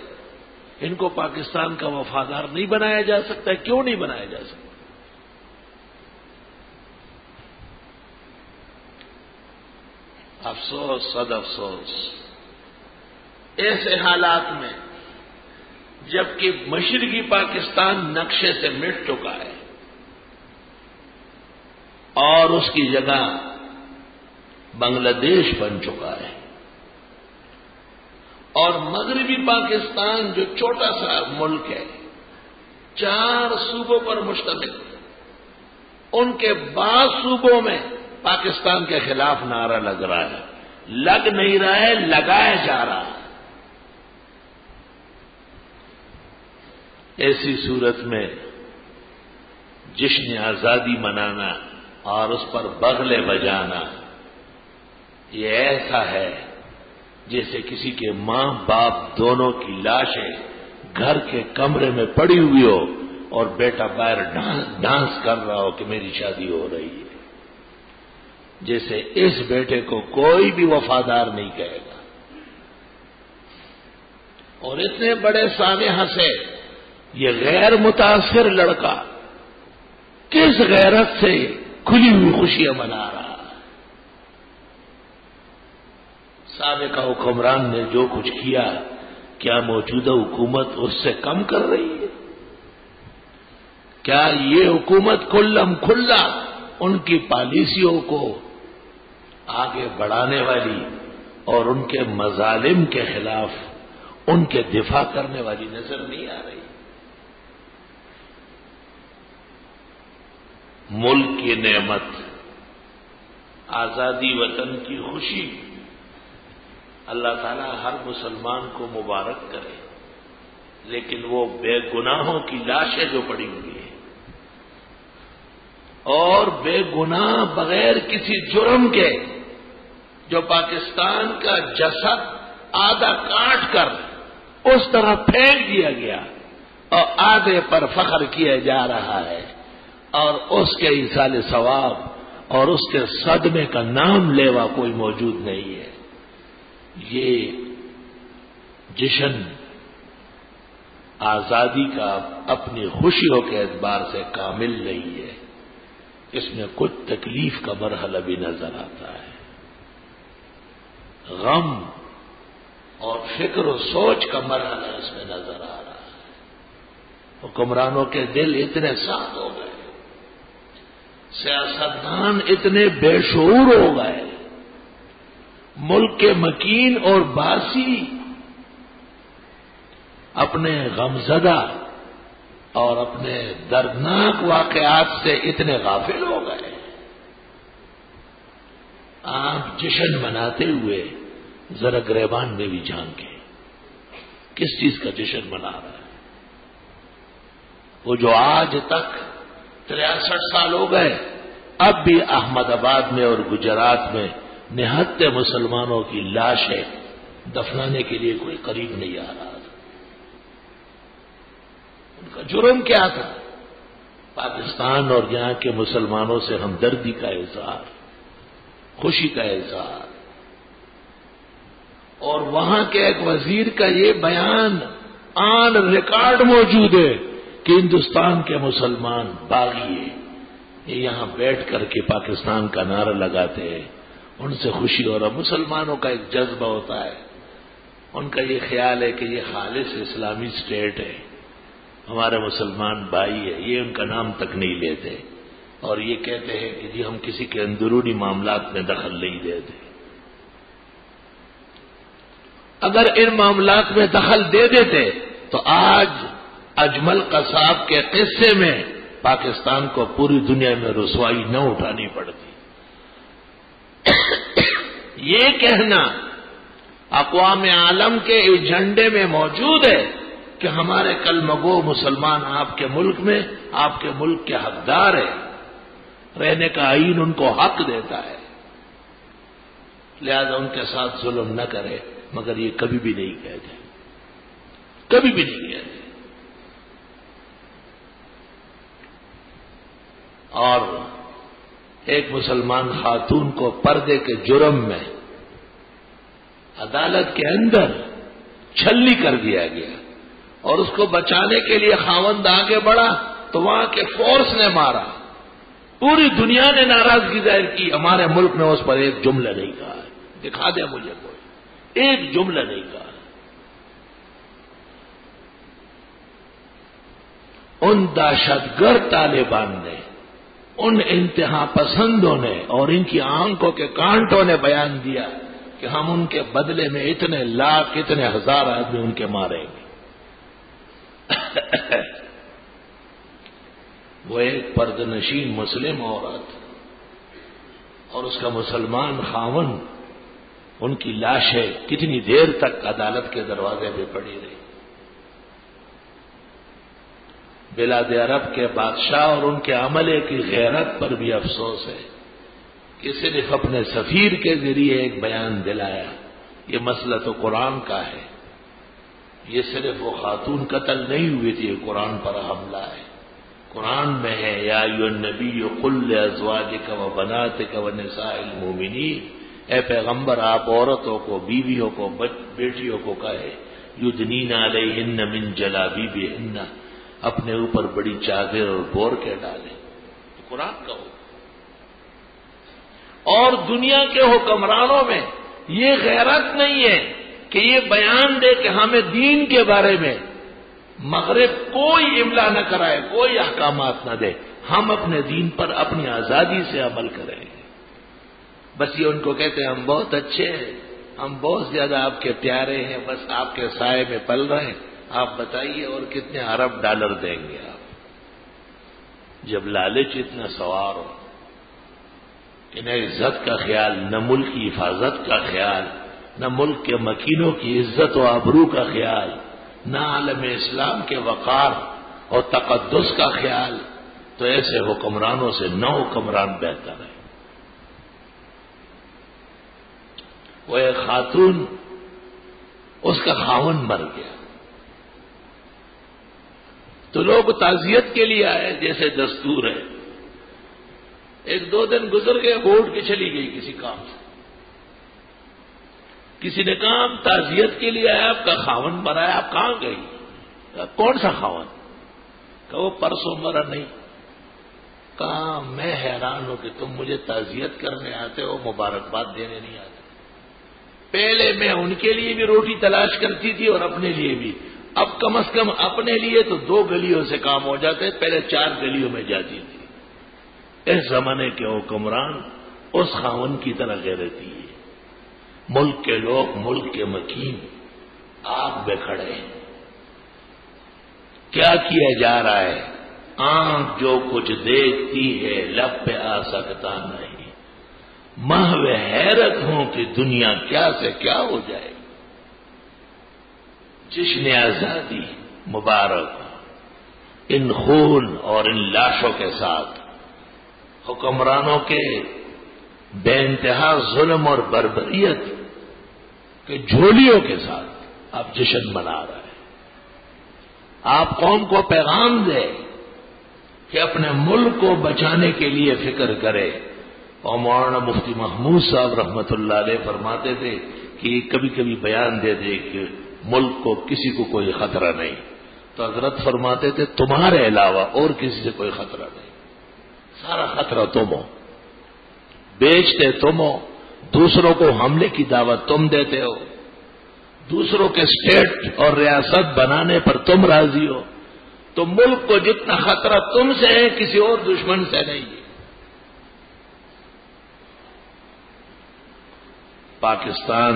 ان کو پاکستان کا وفادار نہیں بنایا جا سکتا۔ کیوں نہیں بنایا جا سکتا؟ افسوس، صد افسوس، ایسے حالات میں جبکہ مشرقی پاکستان نقشے سے مٹ چکا ہے اور اس کی جگہ بنگلہ دیش بن چکا ہے، اور مغربی پاکستان جو چھوٹا سا ملک ہے، 4 صوبوں پر مشتمل، ان کے بعض صوبوں میں پاکستان کے خلاف نعرہ لگ رہا ہے، لگ نہیں رہا ہے، لگایا جا رہا ہے۔ ایسی صورت میں جشن آزادی منانا اور اس پر بغلے بجانا یہ ایسا ہے جیسے کسی کے ماں باپ دونوں کی لاشیں گھر کے کمرے میں پڑی ہوئی ہو اور بیٹا باہر ڈانس کر رہا ہو کہ میری شادی ہو رہی ہے، جیسے اس بیٹے کو کوئی بھی وفادار نہیں کہے گا۔ اور اتنے بڑے سانحہ سے یہ غیر متاثر لڑکا کس غیرت سے کھلی ہوئی خوشیاں منا رہا ہے۔ سابقہ حکمران نے جو کچھ کیا، کیا موجودہ حکومت اس سے کم کر رہی ہے؟ کیا یہ حکومت کھلم کھلا ان کی پالیسیوں کو آگے بڑھانے والی اور ان کے مظالم کے خلاف ان کے دفاع کرنے والی نظر نہیں آ رہی؟ ملک کی نعمت، آزادی، وطن کی خوشی، اللہ تعالیٰ ہر مسلمان کو مبارک کرے، لیکن وہ بے گناہوں کی لاشیں جو پڑی ہوئی ہیں اور بے گناہ بغیر کسی جرم کے جو پاکستان کا جسد آدھا کاٹ کر اس طرح پھینک دیا گیا اور آدھے پر فخر کیا جا رہا ہے اور اس کے ایصال ثواب اور اس کے صدمے کا نام لیوا کوئی موجود نہیں ہے۔ یہ جشن آزادی کا اپنی خوشیوں کے اعتبار سے کامل نہیں ہے، اس میں کچھ تکلیف کا مرحلہ بھی نظر آتا ہے، غم اور فکر و سوچ کا مرحلہ اس میں نظر آ رہا ہے۔ حکمرانوں کے دل اتنے سخت ہو گئے، سیاستدان اتنے بے شعور ہو گئے، ملک کے مکین اور باسی اپنے غمزدہ اور اپنے دردناک واقعات سے اتنے غافل ہو گئے۔ آپ جشن مناتے ہوئے ذرا گریبان میں بھی جھانکیں، کس چیز کا جشن منا رہا ہے؟ وہ جو آج تک 63 سال ہو گئے، اب بھی احمد آباد میں اور گجرات میں نہتے مسلمانوں کی لاشیں دفنانے کے لیے کوئی قریب نہیں آ رہا تھا۔ ان کا جرم کیا تھا؟ پاکستان اور یہاں کے مسلمانوں سے ہمدردی کا اظہار، خوشی کا اظہار، اور وہاں کے ایک وزیر کا یہ بیان آن ریکارڈ موجود ہے کہ ہندوستان کے مسلمان باغی ہیں، یہ یہاں بیٹھ کر کے پاکستان کا نعرہ لگاتے ہیں، ان سے خوشی ہو رہا۔ مسلمانوں کا ایک جذبہ ہوتا ہے، ان کا یہ خیال ہے کہ یہ خالص اسلامی اسٹیٹ ہے، ہمارے مسلمان بھائی ہے، یہ ان کا نام تک نہیں لیتے اور یہ کہتے ہیں کہ جی ہم کسی کے اندرونی معاملات میں دخل نہیں دیتے۔ اگر ان معاملات میں دخل دے دیتے تو آج اجمل قصاب کے قصے میں پاکستان کو پوری دنیا میں رسوائی نہ اٹھانی پڑتی۔ یہ کہنا اقوام عالم کے ایجنڈے میں موجود ہے کہ ہمارے کلمہ گو مسلمان آپ کے ملک میں، آپ کے ملک کے حقدار ہیں، رہنے کا آئین ان کو حق دیتا ہے، لہذا ان کے ساتھ ظلم نہ کرے، مگر یہ کبھی بھی نہیں کہتے، کبھی بھی نہیں کہتے۔ اور ایک مسلمان خاتون کو پردے کے جرم میں عدالت کے اندر چھلی کر دیا گیا اور اس کو بچانے کے لیے خاوند آگے بڑھا تو وہاں کے فورس نے مارا، پوری دنیا نے ناراضگی ظاہر کی، ہمارے ملک میں اس پر ایک جملہ نہیں کہا، دکھا دیا مجھے کوئی ایک جملہ نہیں کہا۔ ان دہشت گرد طالبان نے، ان انتہا پسندوں نے اور ان کی آنکھوں کے کانٹوں نے بیان دیا کہ ہم ان کے بدلے میں اتنے لاکھ اتنے ہزار آدمی ان کے ماریں گے۔ وہ ایک پردنشین مسلم عورت اور اس کا مسلمان خاون، ان کی لاشیں کتنی دیر تک عدالت کے دروازے پہ پڑی رہی۔ بلاد عرب کے بادشاہ اور ان کے عملے کی غیرت پر بھی افسوس ہے کہ صرف اپنے سفیر کے ذریعے ایک بیان دلایا، یہ مسئلہ تو قرآن کا ہے، یہ صرف وہ خاتون قتل نہیں ہوئی تھی، یہ قرآن پر حملہ ہے۔ قرآن میں ہے یا ایھا النبی قل لازواجک و بناتک و نساء المؤمنین، اے پیغمبر آپ عورتوں کو، بیویوں کو، بیٹیوں کو کہے یدنین علیہن من جلابیبہن، اپنے اوپر بڑی چادر اور بور کے ڈالیں، قرآن کا ہو۔ اور دنیا کے حکمرانوں میں یہ غیرت نہیں ہے کہ یہ بیان دے کہ ہمیں دین کے بارے میں مغرب کوئی املا نہ کرائے، کوئی احکامات نہ دے، ہم اپنے دین پر اپنی آزادی سے عمل کریں گے۔ بس یہ ان کو کہتے ہیں ہم بہت اچھے ہیں، ہم بہت زیادہ آپ کے پیارے ہیں، بس آپ کے سائے میں پل رہے ہیں، آپ بتائیے اور کتنے ارب ڈالر دیں گے آپ۔ جب لالچ اتنا سوار ہو کہ نہ عزت کا خیال، نہ ملک کی حفاظت کا خیال، نہ ملک کے مکینوں کی عزت و آبرو کا خیال، نہ عالم اسلام کے وقار اور تقدس کا خیال، تو ایسے حکمرانوں سے نہ حکمران بہتر ہے۔ وہ ایک خاتون، اس کا خاون مر گیا تو لوگ تعزیت کے لیے آئے جیسے دستور ہے۔ ایک دو دن گزر گئے، وہ اٹھ کے چلی گئی کسی کام سے۔ کسی نے کہا ہم تعزیت کے لیے آئے، آپ کا خاون مرا ہے، آپ کہاں گئی؟ کہا کون سا خاون؟ کہا وہ پرسوں مرا نہیں۔ کہا میں حیران ہوں کہ تم مجھے تعزیت کرنے آتے ہو، مبارکباد دینے نہیں آتے۔ پہلے میں ان کے لیے بھی روٹی تلاش کرتی تھی اور اپنے لیے بھی، اب کم از کم اپنے لیے تو 2 گلیوں سے کام ہو جاتے، پہلے 4 گلیوں میں جاتی تھی۔ اس زمانے کے حکمران اس خاون کی طرح غیرتی ہے۔ ملک کے لوگ، ملک کے مکین آگ میں کھڑے ہیں۔ کیا کیا جا رہا ہے؟ آنکھ جو کچھ دیکھتی ہے لب پہ آ سکتا نہیں، محو حیرت ہوں کہ دنیا کیا سے کیا ہو جائے۔ جشن آزادی مبارک ہو ان خون اور ان لاشوں کے ساتھ، حکمرانوں کے بے انتہا ظلم اور بربریت کے جھولیوں کے ساتھ آپ جشن منا رہے ہیں۔ آپ قوم کو پیغام دے کہ اپنے ملک کو بچانے کے لیے فکر کرے۔ اور مولانا مفتی محمود صاحب رحمت اللہ علیہ فرماتے تھے کہ یہ کبھی کبھی بیان دے دے کہ ملک کو کسی کو کوئی خطرہ نہیں، تو حضرت فرماتے تھے تمہارے علاوہ اور کسی سے کوئی خطرہ نہیں، سارا خطرہ تم ہو، بیچتے تم ہو، دوسروں کو حملے کی دعوت تم دیتے ہو، دوسروں کے اسٹیٹ اور ریاست بنانے پر تم راضی ہو، تو ملک کو جتنا خطرہ تم سے ہے کسی اور دشمن سے نہیں ہے۔ پاکستان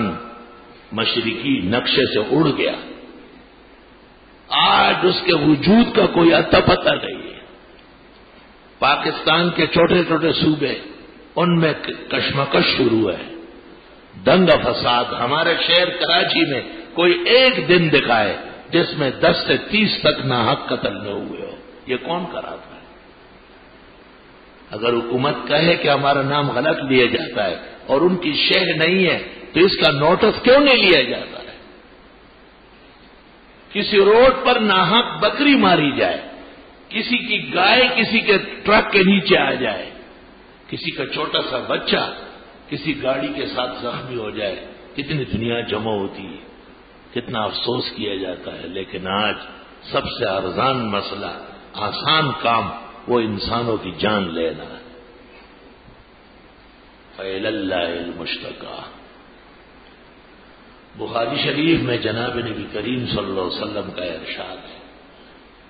مشرقی نقشے سے اڑ گیا، آج اس کے وجود کا کوئی اتا پتہ نہیں ہے۔ پاکستان کے چھوٹے چھوٹے صوبے، ان میں کشمکش شروع ہے، دنگ فساد۔ ہمارے شہر کراچی میں کوئی ایک دن دکھائے جس میں 10 سے 30 تک ناحق قتل نہ ہوئے ہو، یہ کون کراتا ہے؟ اگر حکومت کہے کہ ہمارا نام غلط لیا جاتا ہے اور ان کی شہ نہیں ہے تو اس کا نوٹس کیوں نہیں لیا جاتا ہے؟ کسی روڈ پر ناحق بکری ماری جائے، کسی کی گائے کسی کے ٹرک کے نیچے آ جائے، کسی کا چھوٹا سا بچہ کسی گاڑی کے ساتھ زخمی ہو جائے، کتنی دنیا جمع ہوتی ہے، کتنا افسوس کیا جاتا ہے۔ لیکن آج سب سے ارزان مسئلہ، آسان کام، وہ انسانوں کی جان لینا ہے۔ فَإِلَى اللَّهِ الْمُشْتَكَى۔ بخاری شریف میں جناب نبی کریم صلی اللہ علیہ وسلم کا ارشاد ہے،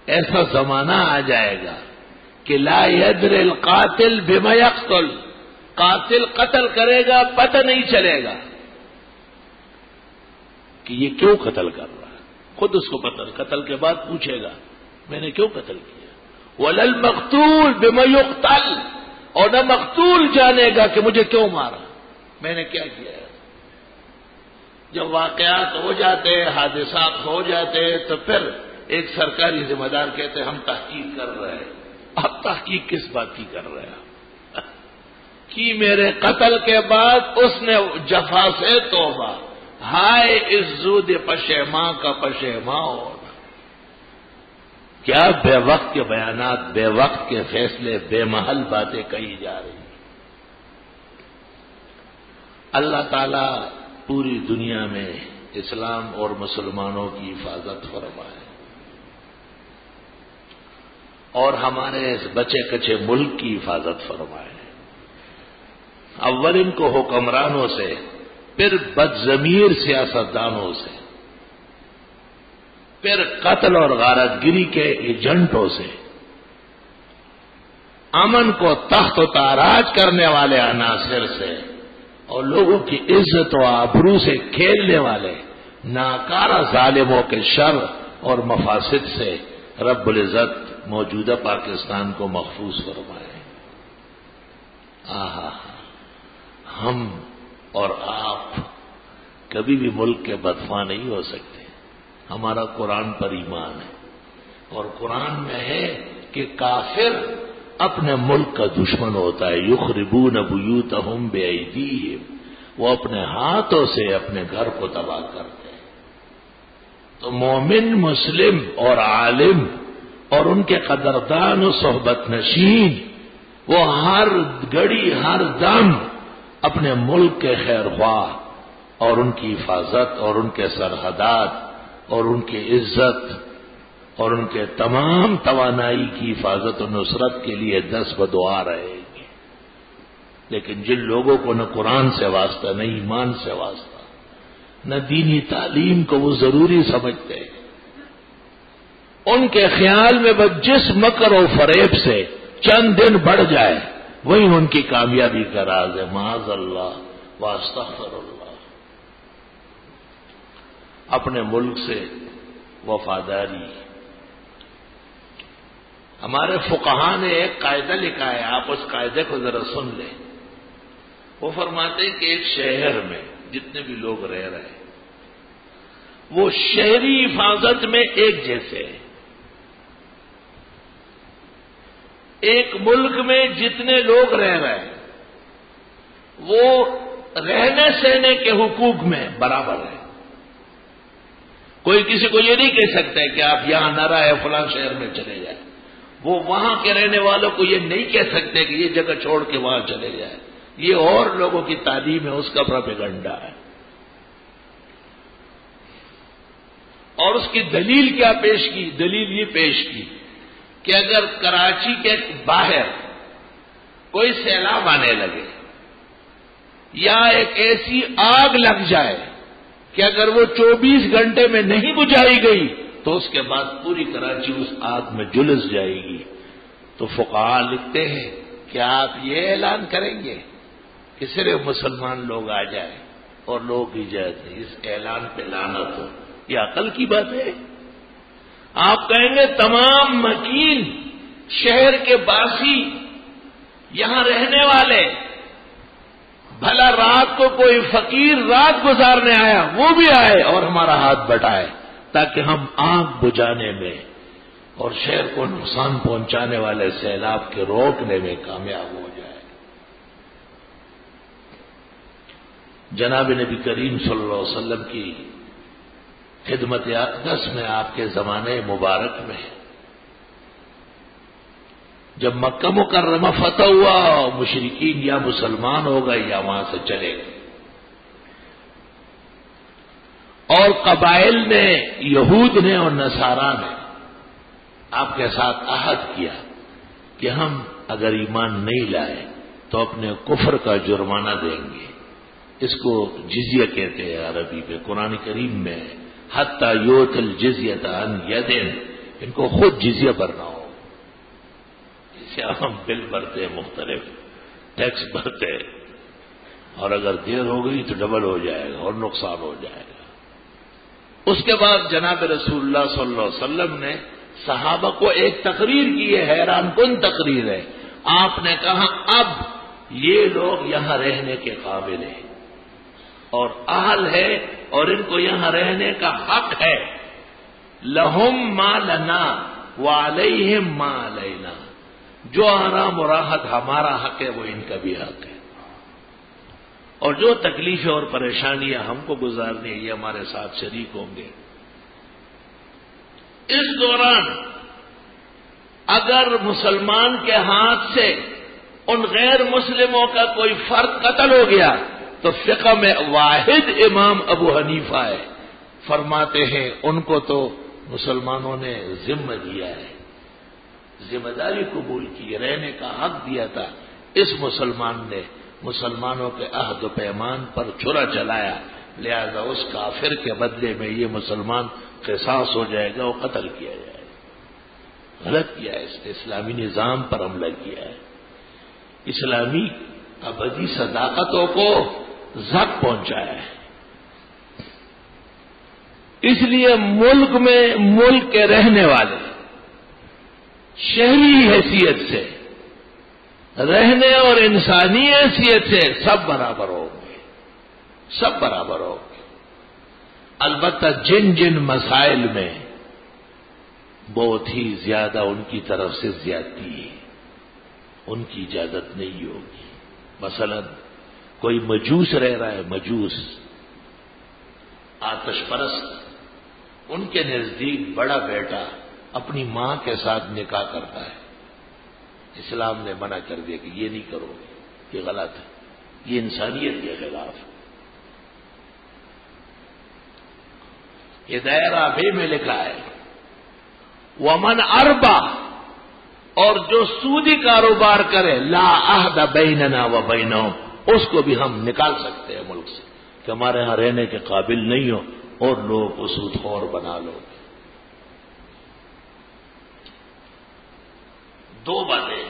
ایسا زمانہ آ جائے گا کہ لا يدري القاتل بما يقتل، قاتل قتل کرے گا پتہ نہیں چلے گا کہ یہ کیوں قتل کر رہا ہے، خود اس کو پتہ، قتل کے بعد پوچھے گا میں نے کیوں قتل کیا، ولل مقتول بما یقتل، اور نہ مقتول جانے گا کہ مجھے کیوں مارا، میں نے کیا کیا ہے۔ جب واقعات ہو جاتے، حادثات ہو جاتے، تو پھر ایک سرکاری ذمہ دار کہتے ہم تحقیق کر رہے ہیں۔ اب تحقیق کس بات کی کر رہے ہیں؟ کہ میرے قتل کے بعد اس نے جفا سے توبہ، ہائے اس زود پشیماں کا پشیماں ہونا۔ کیا بے وقت کے بیانات، بے وقت کے فیصلے، بے محل باتیں کہی جا رہی ہیں۔ اللہ تعالی پوری دنیا میں اسلام اور مسلمانوں کی حفاظت فرمائے، اور ہمارے اس بچے کچے ملک کی حفاظت فرمائے۔ اول ان کو حکمرانوں سے، پھر بدضمیر سیاستدانوں سے، پھر قتل اور غارت گری کے ایجنٹوں سے، امن کو تخت و تاراج کرنے والے عناصر سے، اور لوگوں کی عزت و آبرو سے کھیلنے والے ناکارہ ظالموں کے شر اور مفاسد سے رب العزت موجودہ پاکستان کو محفوظ فرمائے۔ آہا، ہم اور آپ کبھی بھی ملک کے بدخواہ نہیں ہو سکتے۔ ہمارا قرآن پر ایمان ہے، اور قرآن میں ہے کہ کافر اپنے ملک کا دشمن ہوتا ہے۔ یخربون بیوتہم بایدیہم، وہ اپنے ہاتھوں سے اپنے گھر کو تباہ کرتے ہیں۔ تو مومن، مسلم اور عالم اور ان کے قدردان و صحبت نشین، وہ ہر گھڑی ہر دم اپنے ملک کے خیر خواہ اور ان کی حفاظت اور ان کے سرحدات اور ان کی عزت اور ان کے تمام توانائی کی حفاظت و نصرت کے لیے دست بدعا رہے گی۔ لیکن جن لوگوں کو نہ قرآن سے واسطہ، نہ ایمان سے واسطہ، نہ دینی تعلیم کو وہ ضروری سمجھتے، ان کے خیال میں بس جس مکر و فریب سے چند دن بڑھ جائے وہی ان کی کامیابی کا راز ہے۔ معاذ اللہ واستغفر اللہ۔ اپنے ملک سے وفاداری، ہمارے فقہاء نے ایک قاعدہ لکھا ہے، آپ اس قاعدے کو ذرا سن لیں۔ وہ فرماتے ہیں کہ ایک شہر میں جتنے بھی لوگ رہ رہے ہیں وہ شہری حفاظت میں ایک جیسے ہیں۔ ایک ملک میں جتنے لوگ رہ رہے ہیں وہ رہنے سہنے کے حقوق میں برابر ہے۔ کوئی کسی کو یہ نہیں کہہ سکتا ہے کہ آپ یہاں نہ رہے فلاں شہر میں چلے جائیں، وہ وہاں کے رہنے والوں کو یہ نہیں کہہ سکتے کہ یہ جگہ چھوڑ کے وہاں چلے جائیں۔ یہ اور لوگوں کی تعلیم ہے، اس کا پروپیگنڈا ہے۔ اور اس کی دلیل کیا پیش کی؟ دلیل یہ پیش کی کہ اگر کراچی کے باہر کوئی سیلاب آنے لگے یا ایک ایسی آگ لگ جائے کہ اگر وہ 24 گھنٹے میں نہیں بجھائی گئی تو اس کے بعد پوری کراچی اس آگ میں جلس جائے گی، تو فقہاء لکھتے ہیں کہ آپ یہ اعلان کریں گے کہ صرف مسلمان لوگ آ جائیں اور لوگ ہی جاتے، اس اعلان پہ لعنت ہو۔ یہ عقل کی بات ہے؟ آپ کہیں گے تمام مکین شہر کے باسی یہاں رہنے والے، بھلا رات کو کوئی فقیر رات گزارنے آیا وہ بھی آئے اور ہمارا ہاتھ بٹائے تاکہ ہم آگ بجھانے میں اور شہر کو نقصان پہنچانے والے سیلاب کے روکنے میں کامیاب ہو جائے۔ جناب نبی کریم صلی اللہ علیہ وسلم کی خدمت اقدس میں آپ کے زمانے مبارک میں جب مکہ مکرمہ فتح ہوا، مشرکین یا مسلمان ہو گئے یا وہاں سے چلے گئے، اور قبائل نے، یہود نے اور نصارا نے آپ کے ساتھ عہد کیا کہ ہم اگر ایمان نہیں لائے تو اپنے کفر کا جرمانہ دیں گے۔ اس کو جزیہ کہتے ہیں عربی میں، قرآن کریم میں حتی یؤتی الجزیۃ عن ید، ان کو خود جزیہ بھرنا ہو۔ اسے ہم بل بھرتے، مختلف ٹیکس بھرتے، اور اگر دیر ہو گئی تو ڈبل ہو جائے گا اور نقصان ہو جائے گا۔ اس کے بعد جناب رسول اللہ صلی اللہ علیہ وسلم نے صحابہ کو ایک تقریر کی ہے، حیران کن تقریر ہے. آپ نے کہا اب یہ لوگ یہاں رہنے کے قابل ہیں اور اہل ہے اور ان کو یہاں رہنے کا حق ہے. لہم ما لنا وعلیہم ما علینا، جو آرام و راحت ہمارا حق ہے وہ ان کا بھی حق ہے، اور جو تکلیفیں اور پریشانیاں ہم کو گزارنی ہیں یہ ہمارے ساتھ شریک ہوں گے. اس دوران اگر مسلمان کے ہاتھ سے ان غیر مسلموں کا کوئی فرد قتل ہو گیا تو فقہ میں واحد امام ابو حنیفہ ہے، فرماتے ہیں ان کو تو مسلمانوں نے ذمہ دیا ہے، ذمہ داری قبول کی، رہنے کا حق دیا تھا. اس مسلمان نے مسلمانوں کے عہد و پیمان پر چھرا چلایا، لہذا اس کافر کے بدلے میں یہ مسلمان قصاص ہو جائے گا، وہ قتل کیا جائے گا. غلط کیا ہے، اس نے اسلامی نظام پر حملہ کیا ہے، اسلامی ابدی صداقتوں کو زخم پہنچایا ہے. اس لیے ملک میں ملک کے رہنے والے شہری حیثیت سے رہنے اور انسانی حیثیت سے سب برابر ہوں گے، سب برابر ہوں گے. البتہ جن جن مسائل میں بہت ہی زیادہ ان کی طرف سے زیادتی ہے ان کی اجازت نہیں ہوگی. مثلا کوئی مجوس رہ رہا ہے، مجوس آتش پرست، ان کے نزدیک بڑا بیٹا اپنی ماں کے ساتھ نکاح کرتا ہے، اسلام نے منع کر دیا کہ یہ نہیں کرو گے، یہ غلط ہے، یہ انسانیت کے خلاف ہے. یہ دائرہ بے میں لکھا ہے ومن اربا، اور جو سودی کاروبار کرے لا عہد بیننا و بینہم، اس کو بھی ہم نکال سکتے ہیں ملک سے کہ ہمارے ہاں رہنے کے قابل نہیں ہو اور لوگوں کو سود خور بنا لو. دو باتیں،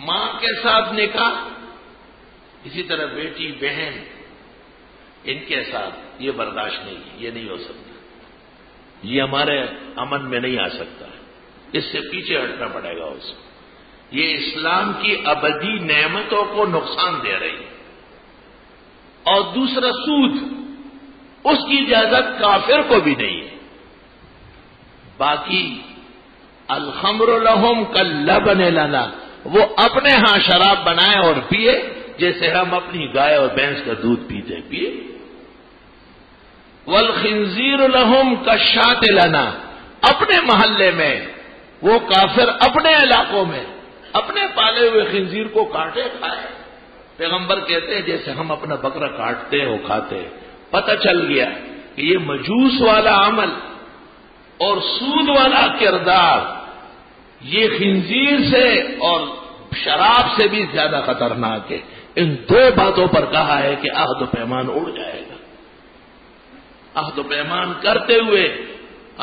ماں کے ساتھ نکاح، اسی طرح بیٹی بہن ان کے ساتھ یہ برداشت نہیں، یہ نہیں ہو سکتا، یہ ہمارے امن میں نہیں آ سکتا ہے، اس سے پیچھے ہٹنا پڑے گا اس کو. یہ اسلام کی ابدی نعمتوں کو نقصان دے رہی ہے. اور دوسرا سود، اس کی اجازت کافر کو بھی نہیں ہے. باقی الخمر لہم کاللبن لنا، وہ اپنے ہاں شراب بنائے اور پیے جیسے ہم اپنی گائے اور بھینس کا دودھ پیتے پیے. والخنزیر لہم کالشاۃ لنا، اپنے محلے میں وہ کافر اپنے علاقوں میں اپنے پالے ہوئے خنزیر کو کاٹے کھائے. پیغمبر کہتے ہیں جیسے ہم اپنا بکرا کاٹتے ہیں وہ کھاتے ہیں. پتہ چل گیا کہ یہ مجوس والا عمل اور سود والا کردار یہ خنزیر سے اور شراب سے بھی زیادہ خطرناک ہے. ان دو باتوں پر کہا ہے کہ عہد و پیمان اڑ جائے گا. عہد و پیمان کرتے ہوئے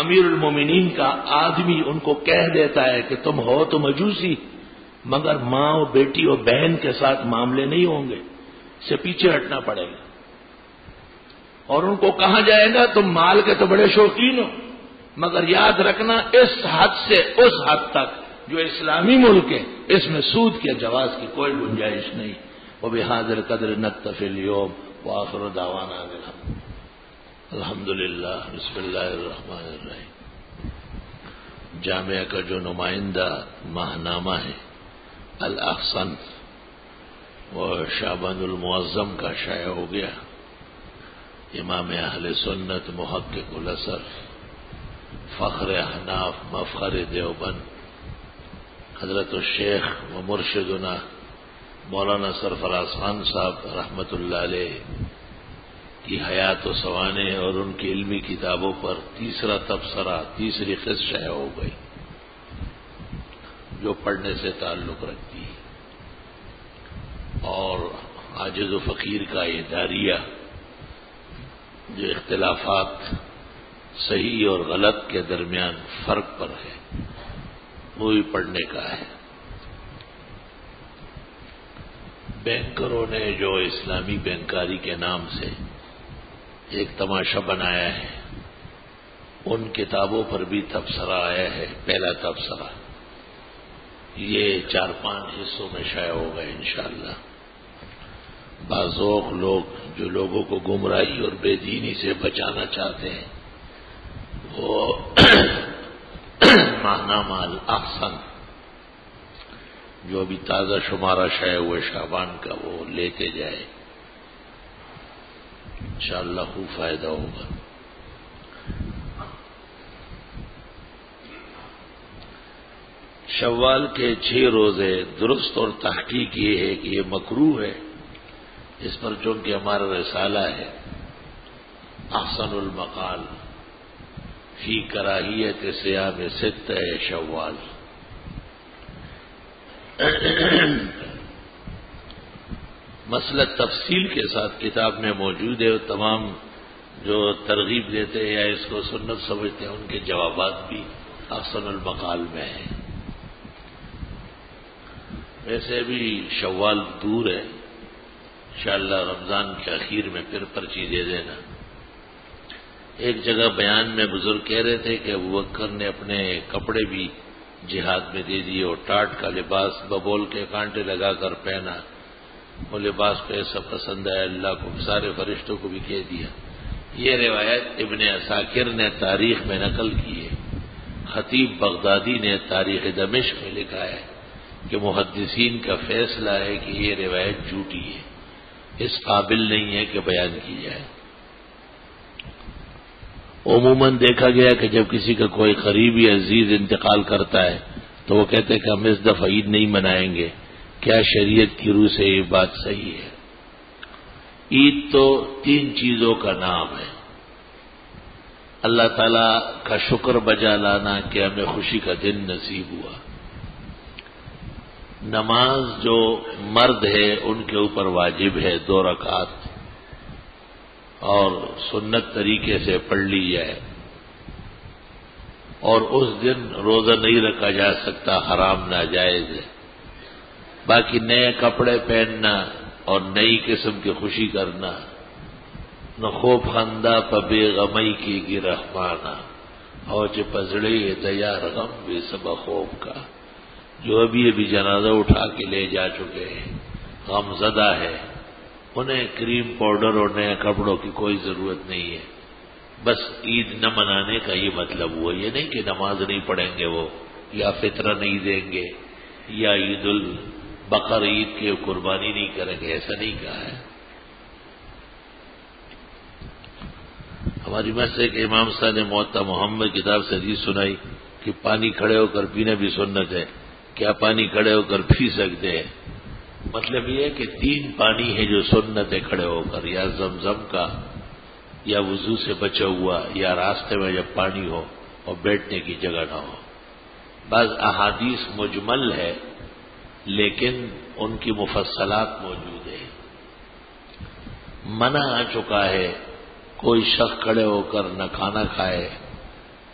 امیر المومنین کا آدمی ان کو کہہ دیتا ہے کہ تم ہو تو مجوسی مگر ماں اور بیٹی اور بہن کے ساتھ معاملے نہیں ہوں گے، اس سے پیچھے ہٹنا پڑے گا. اور ان کو کہا جائے گا تم مال کے تو بڑے شوقین ہو مگر یاد رکھنا اس حد سے اس حد تک جو اسلامی ملک ہے اس میں سود کے جواز کی کوئی گنجائش نہیں. وبہذا القدر نکتفی اليوم وآخر دعوانا الحمدللہ. بسم اللہ الرحمن الرحیم. جامعہ کا جو نمائندہ ماہنامہ ہے الاحسن وہ شعبان المعظم کا شائع ہو گیا. امام اہل سنت محقق الاثر فخر احناف مفخر دیوبند حضرت الشیخ و مرشدنا مولانا سرفراز خان صاحب رحمت اللہ علیہ کی حیات و سوانح اور ان کی علمی کتابوں پر تیسرا تبصرہ تیسری قسط شائع ہو گئی جو پڑھنے سے تعلق رکھتی ہے. اور عاجز و فقیر کا یہ داریہ جو اختلافات صحیح اور غلط کے درمیان فرق پر ہے وہ بھی پڑھنے کا ہے. بینکروں نے جو اسلامی بینکاری کے نام سے ایک تماشا بنایا ہے ان کتابوں پر بھی تبصرہ آیا ہے. پہلا تبصرہ یہ 4-5 حصوں میں شائع ہوگا انشاءاللہ. بعض لوگ جو لوگوں کو گمراہی اور بے دینی سے بچانا چاہتے ہیں وہ ماہنامہ الاحسن جو ابھی تازہ شمارہ شائع ہوئے شعبان کا وہ لیتے جائے، انشاءاللہ خوب فائدہ ہوگا. شوال کے 6 روزے درست اور تحقیق یہ ہے کہ یہ مکروہ ہے. اس پر چونکہ ہمارا رسالہ ہے احسن المقال فی کراہیت صیام 6 شوال. مسئلہ تفصیل کے ساتھ کتاب میں موجود ہے. تمام جو ترغیب دیتے ہیں یا اس کو سنت سمجھتے ہیں ان کے جوابات بھی احسن المقال میں ہیں. ویسے بھی شوال دور ہے، انشاءاللہ رمضان کے اخیر میں پھر پرچی دے دینا. ایک جگہ بیان میں بزرگ کہہ رہے تھے کہ ابوبکر نے اپنے کپڑے بھی جہاد میں دے دیے اور ٹاٹ کا لباس ببول کے کانٹے لگا کر پہنا. وہ لباس کو ایسا پسند ہے اللہ کو، سارے فرشتوں کو بھی کہہ دیا. یہ روایت ابن عساکر نے تاریخ میں نقل کی ہے. خطیب بغدادی نے تاریخ دمشق میں لکھا ہے کہ محدثین کا فیصلہ ہے کہ یہ روایت جھوٹی ہے، اس قابل نہیں ہے کہ بیان کی جائے. عموماً دیکھا گیا کہ جب کسی کا کوئی قریبی عزیز انتقال کرتا ہے تو وہ کہتے ہیں کہ ہم اس دفعہ عید نہیں منائیں گے. کیا شریعت کی روح سے یہ بات صحیح ہے؟ عید تو 3 چیزوں کا نام ہے. اللہ تعالی کا شکر بجا لانا کہ ہمیں خوشی کا دن نصیب ہوا. نماز جو مرد ہے ان کے اوپر واجب ہے 2 رکعت اور سنت طریقے سے پڑھ لی جائے. اور اس دن روزہ نہیں رکھا جا سکتا، حرام ناجائز ہے. باقی نئے کپڑے پہننا اور نئی قسم کی خوشی کرنا، نہ خوب خندہ پبے غمئی کی گرہمانا اور جو پزڑے دیار غم بے سب خوب کا. جو ابھی جنازہ اٹھا کے لے جا چکے ہیں، غم زدہ ہے، انہیں کریم پاؤڈر اور نئے کپڑوں کی کوئی ضرورت نہیں ہے. بس عید نہ منانے کا یہ مطلب ہوا. یہ نہیں کہ نماز نہیں پڑھیں گے وہ، یا فطرہ نہیں دیں گے، یا عید البقر عید کے قربانی نہیں کریں گے، ایسا نہیں کہا ہے. ہماری مسجد کے امام صاحب نے موطا محمد کتاب سے حدیث سنائی کہ پانی کھڑے ہو کر پینا بھی سنت ہے. کیا پانی کھڑے ہو کر پی سکتے ہیں؟ مطلب یہ ہے کہ 3 پانی ہے جو سنت ہے کھڑے ہو کر، یا زمزم کا، یا وضو سے بچا ہوا، یا راستے میں جب پانی ہو اور بیٹھنے کی جگہ نہ ہو. بعض احادیث مجمل ہے لیکن ان کی مفصلات موجود ہیں. منع آ چکا ہے کوئی شخص کھڑے ہو کر نہ کھانا کھائے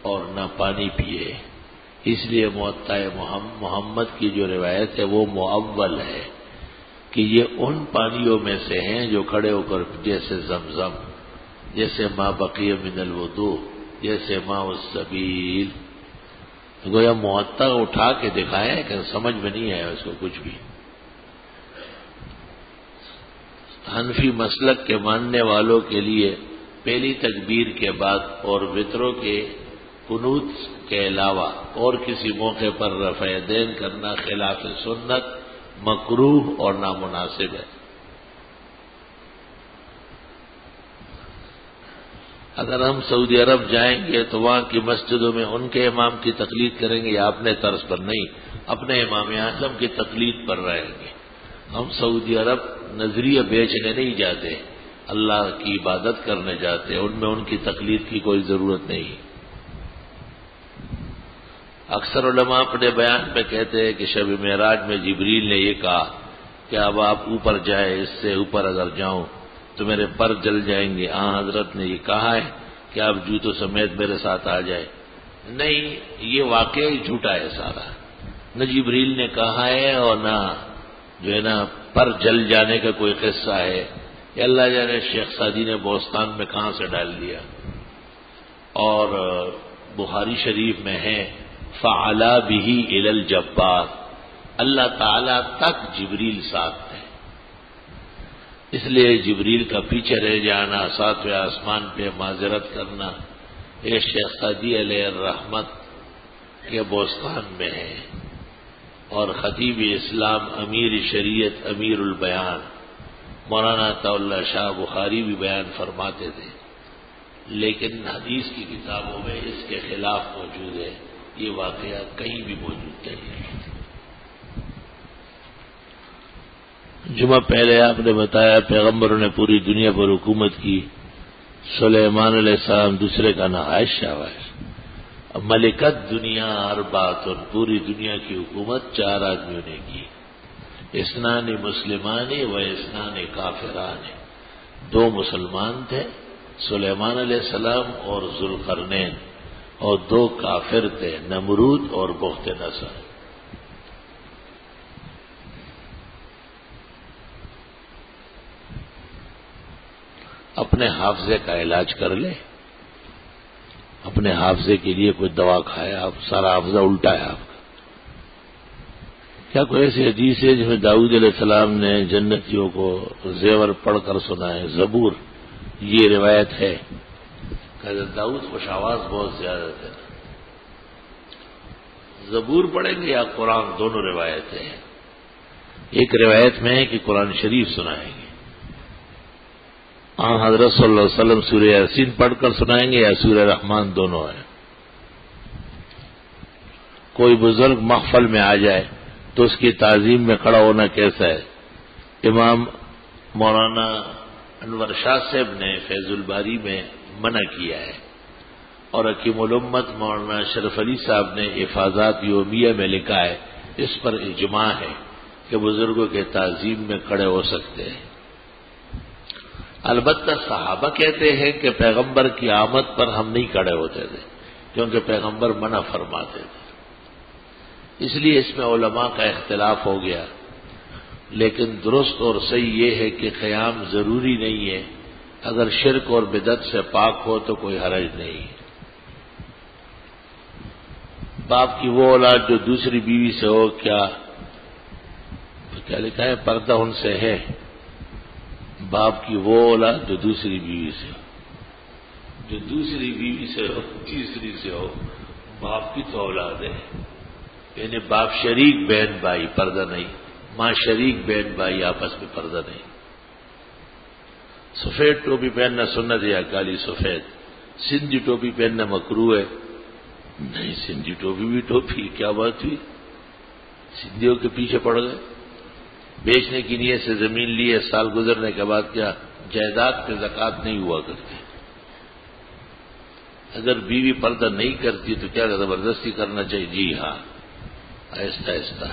اور نہ پانی پیے. اس لیے موطا محمد کی جو روایت ہے وہ معول ہے کہ یہ ان پانیوں میں سے ہیں جو کھڑے ہو کر، جیسے زمزم، جیسے ما بقی من الوضوء، جیسے ماء السبیل. گویا موطا اٹھا کے دکھائے کہ سمجھ میں نہیں آیا اس کو کچھ بھی. حنفی مسلک کے ماننے والوں کے لیے پہلی تکبیر کے بعد اور وتروں کے قنوت کے علاوہ اور کسی موقع پر رفع یدین کرنا خلاف سنت، مکروہ اور نامناسب ہے. اگر ہم سعودی عرب جائیں گے تو وہاں کی مسجدوں میں ان کے امام کی تقلید کریں گے یا اپنے طرز پر نہیں، اپنے امام اعظم کی تقلید پر رہیں گے. ہم سعودی عرب نظریہ بیچنے نہیں جاتے، اللہ کی عبادت کرنے جاتے، ان میں ان کی تقلید کی کوئی ضرورت نہیں. اکثر علماء اپنے بیان میں کہتے ہیں کہ شب معراج میں جبریل نے یہ کہا کہ اب آپ اوپر جائیں، اس سے اوپر اگر جاؤں تو میرے پر جل جائیں گے. حضرت نے یہ کہا ہے کہ آپ جوتوں سمیت میرے ساتھ آ جائیں. نہیں، یہ واقعی جھوٹا ہے سارا. نہ جبریل نے کہا ہے اور نہ جو ہے نا پر جل جانے کا کوئی قصہ ہے. یہ اللہ جانے شیخ سعدی نے بوستان میں کہاں سے ڈال دیا. اور بخاری شریف میں ہے فعلا بہ الی الجبار، اللہ تعالی تک جبریل ساتھ تھے، اس لیے جبریل کا پیچھے رہ جانا، ساتویں آسمان پہ معذرت کرنا، یہ شیخ سعدی علیہ الرحمت کے بوستان میں ہے، اور خطیب اسلام امیر شریعت امیر البیان مولانا عطا اللہ شاہ بخاری بھی بیان فرماتے تھے، لیکن حدیث کی کتابوں میں اس کے خلاف موجود ہے، یہ واقعہ کہیں بھی موجود نہیں ہے۔ جمعہ پہلے آپ نے بتایا پیغمبروں نے پوری دنیا پر حکومت کی، سلیمان علیہ السلام دوسرے کا نام عائشہ ہے، ملکت دنیا اربعۃ، پوری دنیا کی حکومت 4 آدمیوں نے کی، اثنان مسلمان و اثنان کافران، 2 مسلمان تھے سلیمان علیہ السلام اور ذوالقرنین، اور 2 کافر تھے نمرود اور بخت نصر۔ اپنے حافظے کا علاج کر لے، اپنے حافظے کے لیے کوئی دوا کھائے، آپ سارا حافظہ الٹا ہے آپ کا۔ کیا کوئی ایسی حدیث ہے جس میں داؤد علیہ السلام نے جنتیوں کو زیور پڑھ کر سنائے؟ زبور یہ روایت ہے کہ حضرت داؤد خوش آواز بہت زیادہ تھے، زبور پڑھیں گے یا قرآن، دونوں روایتیں ہیں۔ ایک روایت میں ہے کہ قرآن شریف سنائیں گے، حضرت صلی اللہ علیہ وسلم سورہ یاسین پڑھ کر سنائیں گے یا سورہ رحمان، دونوں ہیں۔ کوئی بزرگ محفل میں آ جائے تو اس کی تعظیم میں کھڑا ہونا کیسا ہے؟ امام مولانا انور شاہ صاحب نے فیض الباری میں منع کیا ہے، اور حکیم الامت مولانا شرف علی صاحب نے حفاظات یومیہ میں لکھا ہے، اس پر اجماع ہے کہ بزرگوں کے تعظیم میں کھڑے ہو سکتے ہیں۔ البتہ صحابہ کہتے ہیں کہ پیغمبر کی آمد پر ہم نہیں کھڑے ہوتے تھے، کیونکہ پیغمبر منع فرماتے تھے، اس لیے اس میں علماء کا اختلاف ہو گیا، لیکن درست اور صحیح یہ ہے کہ قیام ضروری نہیں ہے، اگر شرک اور بدعت سے پاک ہو تو کوئی حرج نہیں۔ باپ کی وہ اولاد جو دوسری بیوی سے ہو، کیا لکھا ہے؟ پردہ ان سے ہے۔ باپ کی وہ اولاد جو دوسری بیوی سے ہو، جو دوسری بیوی سے ہو، تیسری سے ہو، باپ کی تو اولاد ہے، یعنی باپ شریک بہن بھائی پردہ نہیں، ماں شریک بہن بھائی آپس میں پردہ نہیں۔ سفید ٹوپی پہننا سنت ہے یا کالی سفید؟ سندھی ٹوپی پہننا مکروہ ہے؟ نہیں، سندھی ٹوپی بھی ٹوپی، کیا بات ہوئی؟ سندھیوں کے پیچھے پڑ گئے؟ بیچنے کی نیت سے زمین لی ہے، سال گزرنے کے بعد کیا جائیداد پہ زکوٰۃ نہیں ہوا کرتی؟ اگر بیوی پردہ نہیں کرتی تو کیا زبردستی کرنا چاہیے؟ جی ہاں، آہستہ آہستہ،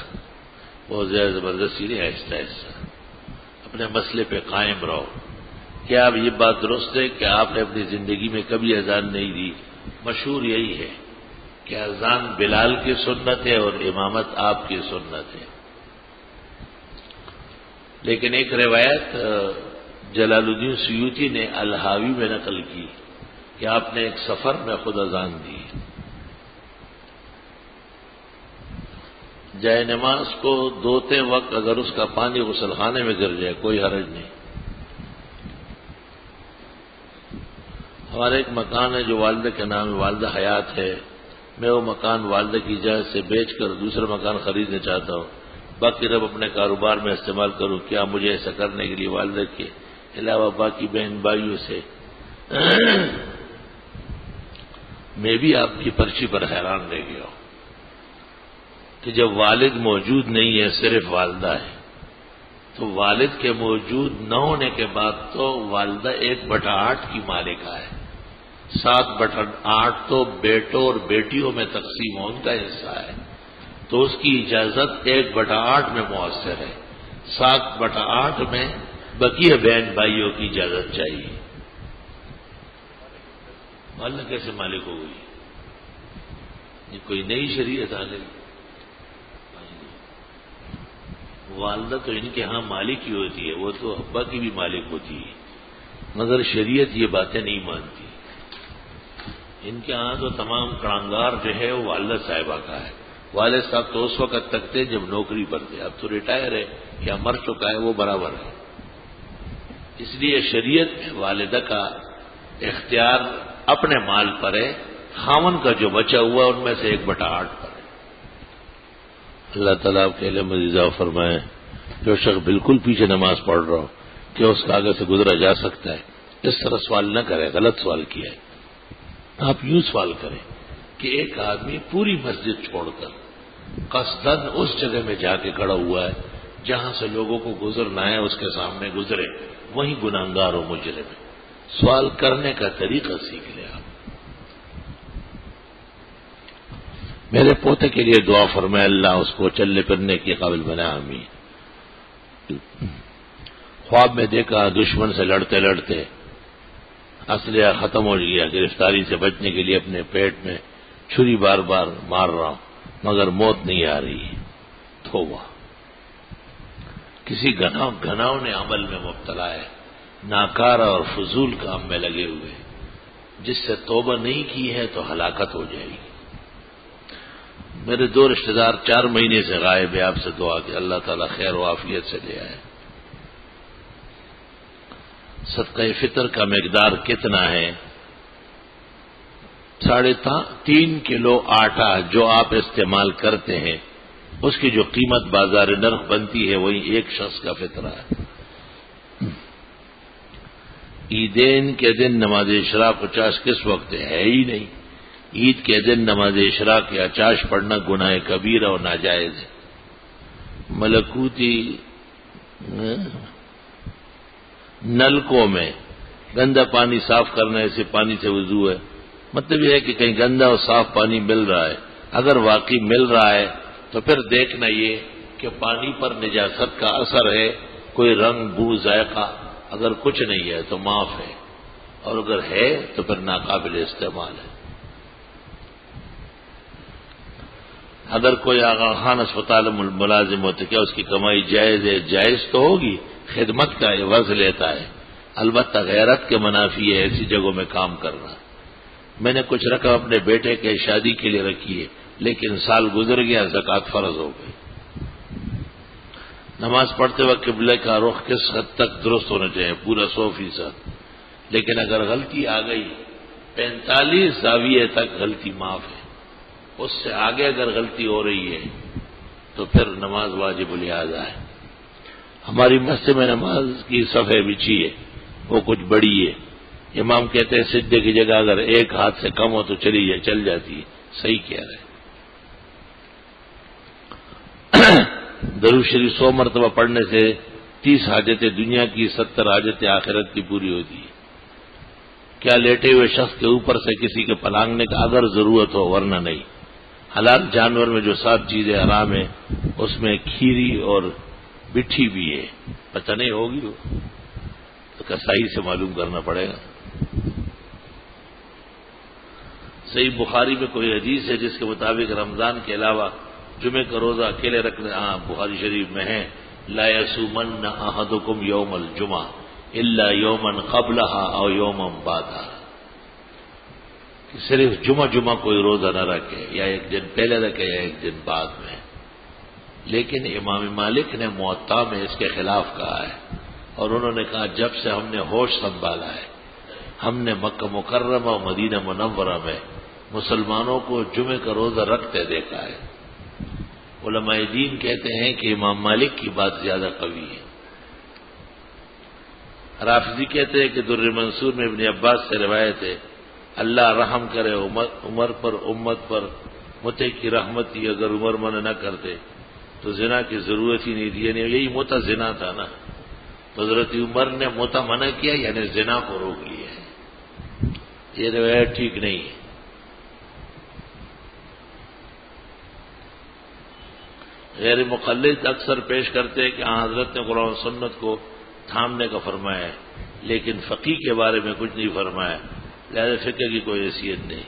بہت زیادہ زبردستی نہیں، آہستہ آہستہ اپنے مسئلے پہ قائم رہو۔ کیا اب یہ بات درست ہے کہ آپ نے اپنی زندگی میں کبھی اذان نہیں دی؟ مشہور یہی ہے کہ اذان بلال کی سنت ہے اور امامت آپ کی سنت ہے، لیکن ایک روایت جلال الدین سیوطی نے الحاوی میں نقل کی کہ آپ نے ایک سفر میں خود اذان دی۔ جائے نماز کو دھوتے وقت اگر اس کا پانی غسل خانے میں گر جائے کوئی حرج نہیں۔ ہمارا ایک مکان ہے جو والدہ کے نام ہے، والدہ حیات ہے، میں وہ مکان والدہ کی اجازت سے بیچ کر دوسرا مکان خریدنا چاہتا ہوں، باقی رب اپنے کاروبار میں استعمال کروں، کیا مجھے ایسا کرنے کے لیے والدہ کے علاوہ باقی بہن بھائیوں سے میں بھی آپ کی پرچی پر حیران رہ گیا ہوں کہ جب والد موجود نہیں ہے، صرف والدہ ہے، تو والد کے موجود نہ ہونے کے بعد تو والدہ 1/8 کی مالکہ ہے، 7/8 تو بیٹوں اور بیٹیوں میں تقسیم ہو، ان کا حصہ ہے، تو اس کی اجازت 1/8 میں مؤثر ہے، 7/8 میں بقیہ بہن بھائیوں کی اجازت چاہیے۔ والدہ کیسے مالک ہو گئی؟ یہ کوئی نئی شریعت آ گئی؟ والدہ تو ان کے ہاں مالک ہی ہوتی ہے، وہ تو ابا کی بھی مالک ہوتی ہے، مگر شریعت یہ باتیں نہیں مانتی۔ ان کے ہاں تو تمام کڑانگار جو ہے وہ والد صاحبہ کا ہے. والد صاحب تو اس وقت تک تھے جب نوکری پر تھے، اب تو ریٹائر ہے یا مر چکا ہے، وہ برابر ہے. اس لیے شریعت میں والدہ کا اختیار اپنے مال پر ہے، خاون کا جو بچا ہوا ان میں سے 1/8 پر ہے. اللہ تعالیٰ آپ کے علم میں اضافہ فرمائے. جو شخص بالکل پیچھے نماز پڑھ رہا ہو کہ اس کا آگے سے گزرا جا سکتا ہے، اس طرح سوال نہ کرے، غلط سوال کیا ہے. آپ یوں سوال کریں کہ ایک آدمی پوری مسجد چھوڑ کر قصدن اس جگہ میں جا کے کھڑا ہوا ہے جہاں سے لوگوں کو گزرنا ہے، اس کے سامنے گزرے، وہیں گناہگار و مجرم ہے. سوال کرنے کا طریقہ سیکھ لیں آپ. میرے پوتے کے لیے دعا فرمائے اللہ اس کو چلنے پھرنے کے قابل بنا. آمین. خواب میں دیکھا دشمن سے لڑتے لڑتے اسلحہ ختم ہو گیا، گرفتاری سے بچنے کے لیے اپنے پیٹ میں چھری بار بار مار رہا ہوں مگر موت نہیں آ رہی. توبہ. کسی گناؤنے عمل میں مبتلا ہے، ناکارہ اور فضول کام میں لگے ہوئے، جس سے توبہ نہیں کی ہے تو ہلاکت ہو جائے گی. میرے 2 رشتہ دار 4 مہینے سے غائب ہے، آپ سے دعا کہ اللہ تعالیٰ خیر و عافیت سے لے آئے. صدقہ فطر کا مقدار کتنا ہے؟ 3.5 کلو آٹا جو آپ استعمال کرتے ہیں اس کی جو قیمت بازار نرخ بنتی ہے وہی ایک شخص کا فطرہ ہے. عیدین کے دن نماز اشراق 50 کس وقت ہے ہی نہیں. عید کے دن نماز اشراق یا چاش پڑھنا گناہ کبیرہ اور ناجائز ہے. ملکوتی نلکوں میں گندا پانی صاف کرنا ایسے پانی سے وضو ہے. مطلب یہ ہے کہ کہیں گندا اور صاف پانی مل رہا ہے، اگر واقعی مل رہا ہے تو پھر دیکھنا یہ کہ پانی پر نجاست کا اثر ہے، کوئی رنگ بو ذائقہ، اگر کچھ نہیں ہے تو معاف ہے، اور اگر ہے تو پھر ناقابل استعمال ہے. اگر کوئی آغا خان اسپتال ملازم ہوتے کیا اس کی کمائی جائز ہے؟ جائز تو ہوگی، خدمت کا عوض لیتا ہے، البتہ غیرت کے منافی ہے ایسی جگہوں میں کام کرنا. میں نے کچھ رقم اپنے بیٹے کے شادی کے لیے رکھی ہے لیکن سال گزر گیا، زکوٰۃ فرض ہو گئی. نماز پڑھتے وقت قبلہ کا رخ کس حد تک درست ہونا چاہیے؟ پورا 100%. لیکن اگر غلطی آ گئی 45 زاویے تک غلطی معاف ہے، اس سے آگے اگر غلطی ہو رہی ہے تو پھر نماز واجب الادا ہے. ہماری مسجد میں نماز کی صفحے بچھی ہے، وہ کچھ بڑی ہے. امام کہتے ہیں سجدے کی جگہ اگر ایک ہاتھ سے کم ہو تو چل جاتی ہے. صحیح کہہ رہے ہیں. درود شریف 100 مرتبہ پڑھنے سے 30 حاجتیں دنیا کی 70 حاجتیں آخرت کی پوری ہوتی ہے. کیا لیٹے ہوئے شخص کے اوپر سے کسی کے پلانگنے کا اگر ضرورت ہو ورنہ نہیں؟ حلال جانور میں جو 7 چیزیں حرام ہیں اس میں کھیری اور بٹھی بھی ہے. پتہ نہیں ہوگی وہ تو کسائی سے معلوم کرنا پڑے گا. صحیح بخاری میں کوئی حدیث ہے جس کے مطابق رمضان کے علاوہ جمعے کا روزہ اکیلے رکھنے، بخاری شریف میں ہے لا یصومن احدکم یوم الجمعہ الا یوما قبلها او یوما بعدها، کہ صرف جمعہ کوئی روزہ نہ رکھے، یا ایک دن پہلے رکھے یا ایک دن بعد میں. لیکن امام مالک نے موطا میں اس کے خلاف کہا ہے، اور انہوں نے کہا جب سے ہم نے ہوش سنبھالا ہے ہم نے مکہ مکرمہ اور مدینہ منورہ میں مسلمانوں کو جمعے کا روزہ رکھتے دیکھا ہے. علماء دین کہتے ہیں کہ امام مالک کی بات زیادہ قوی ہے. رافضی کہتے ہیں کہ در منصور میں ابن عباس سے روایت ہے اللہ رحم کرے عمر پر، امت پر، متے کی رحمت تھی، اگر عمر منع نہ کرتے تو زنا کی ضرورت ہی نہیں تھی. یعنی یہی متا زنا تھا نا، تو حضرت عمر نے متا منع کیا یعنی زنا کو روک لیا ہے. یہ روایت ٹھیک نہیں ہے. غیر مقلد اکثر پیش کرتے ہیں کہ حضرت نے قرآن و سنت کو تھامنے کا فرمایا ہے لیکن فقہ کے بارے میں کچھ نہیں فرمایا، لہذا فقہ کی کوئی حیثیت نہیں.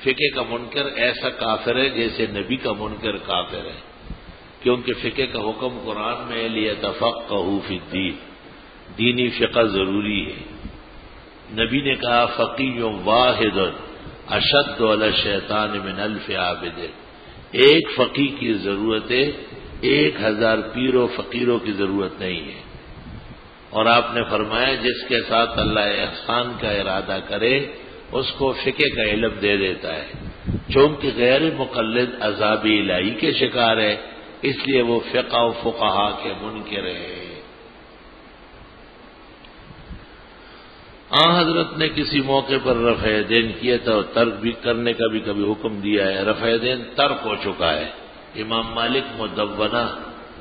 فقہ کا منکر ایسا کافر ہے جیسے نبی کا منکر کافر ہے، کیونکہ فقہ کا حکم قرآن میں لیتفقہوا فی الدین، دینی فقہ ضروری ہے. نبی نے کہا فقیہ واحد اشد علی الشیطان من 1000 عابد، ایک فقی کی ضرورت ہے، 1000 پیروں فقیروں کی ضرورت نہیں ہے۔ اور آپ نے فرمایا جس کے ساتھ اللہ احسان کا ارادہ کرے اس کو فقہ کا علم دے دیتا ہے، چونکہ غیر مقلد عذاب الہی کے شکار ہے، اس لیے وہ فقہ و فقہا کے منکر ہے۔ حضرت نے کسی موقع پر رفع یدین کیا تھا اور ترک بھی کرنے کا بھی کبھی حکم دیا ہے، رفع یدین ترک ہو چکا ہے۔ امام مالک مدونہ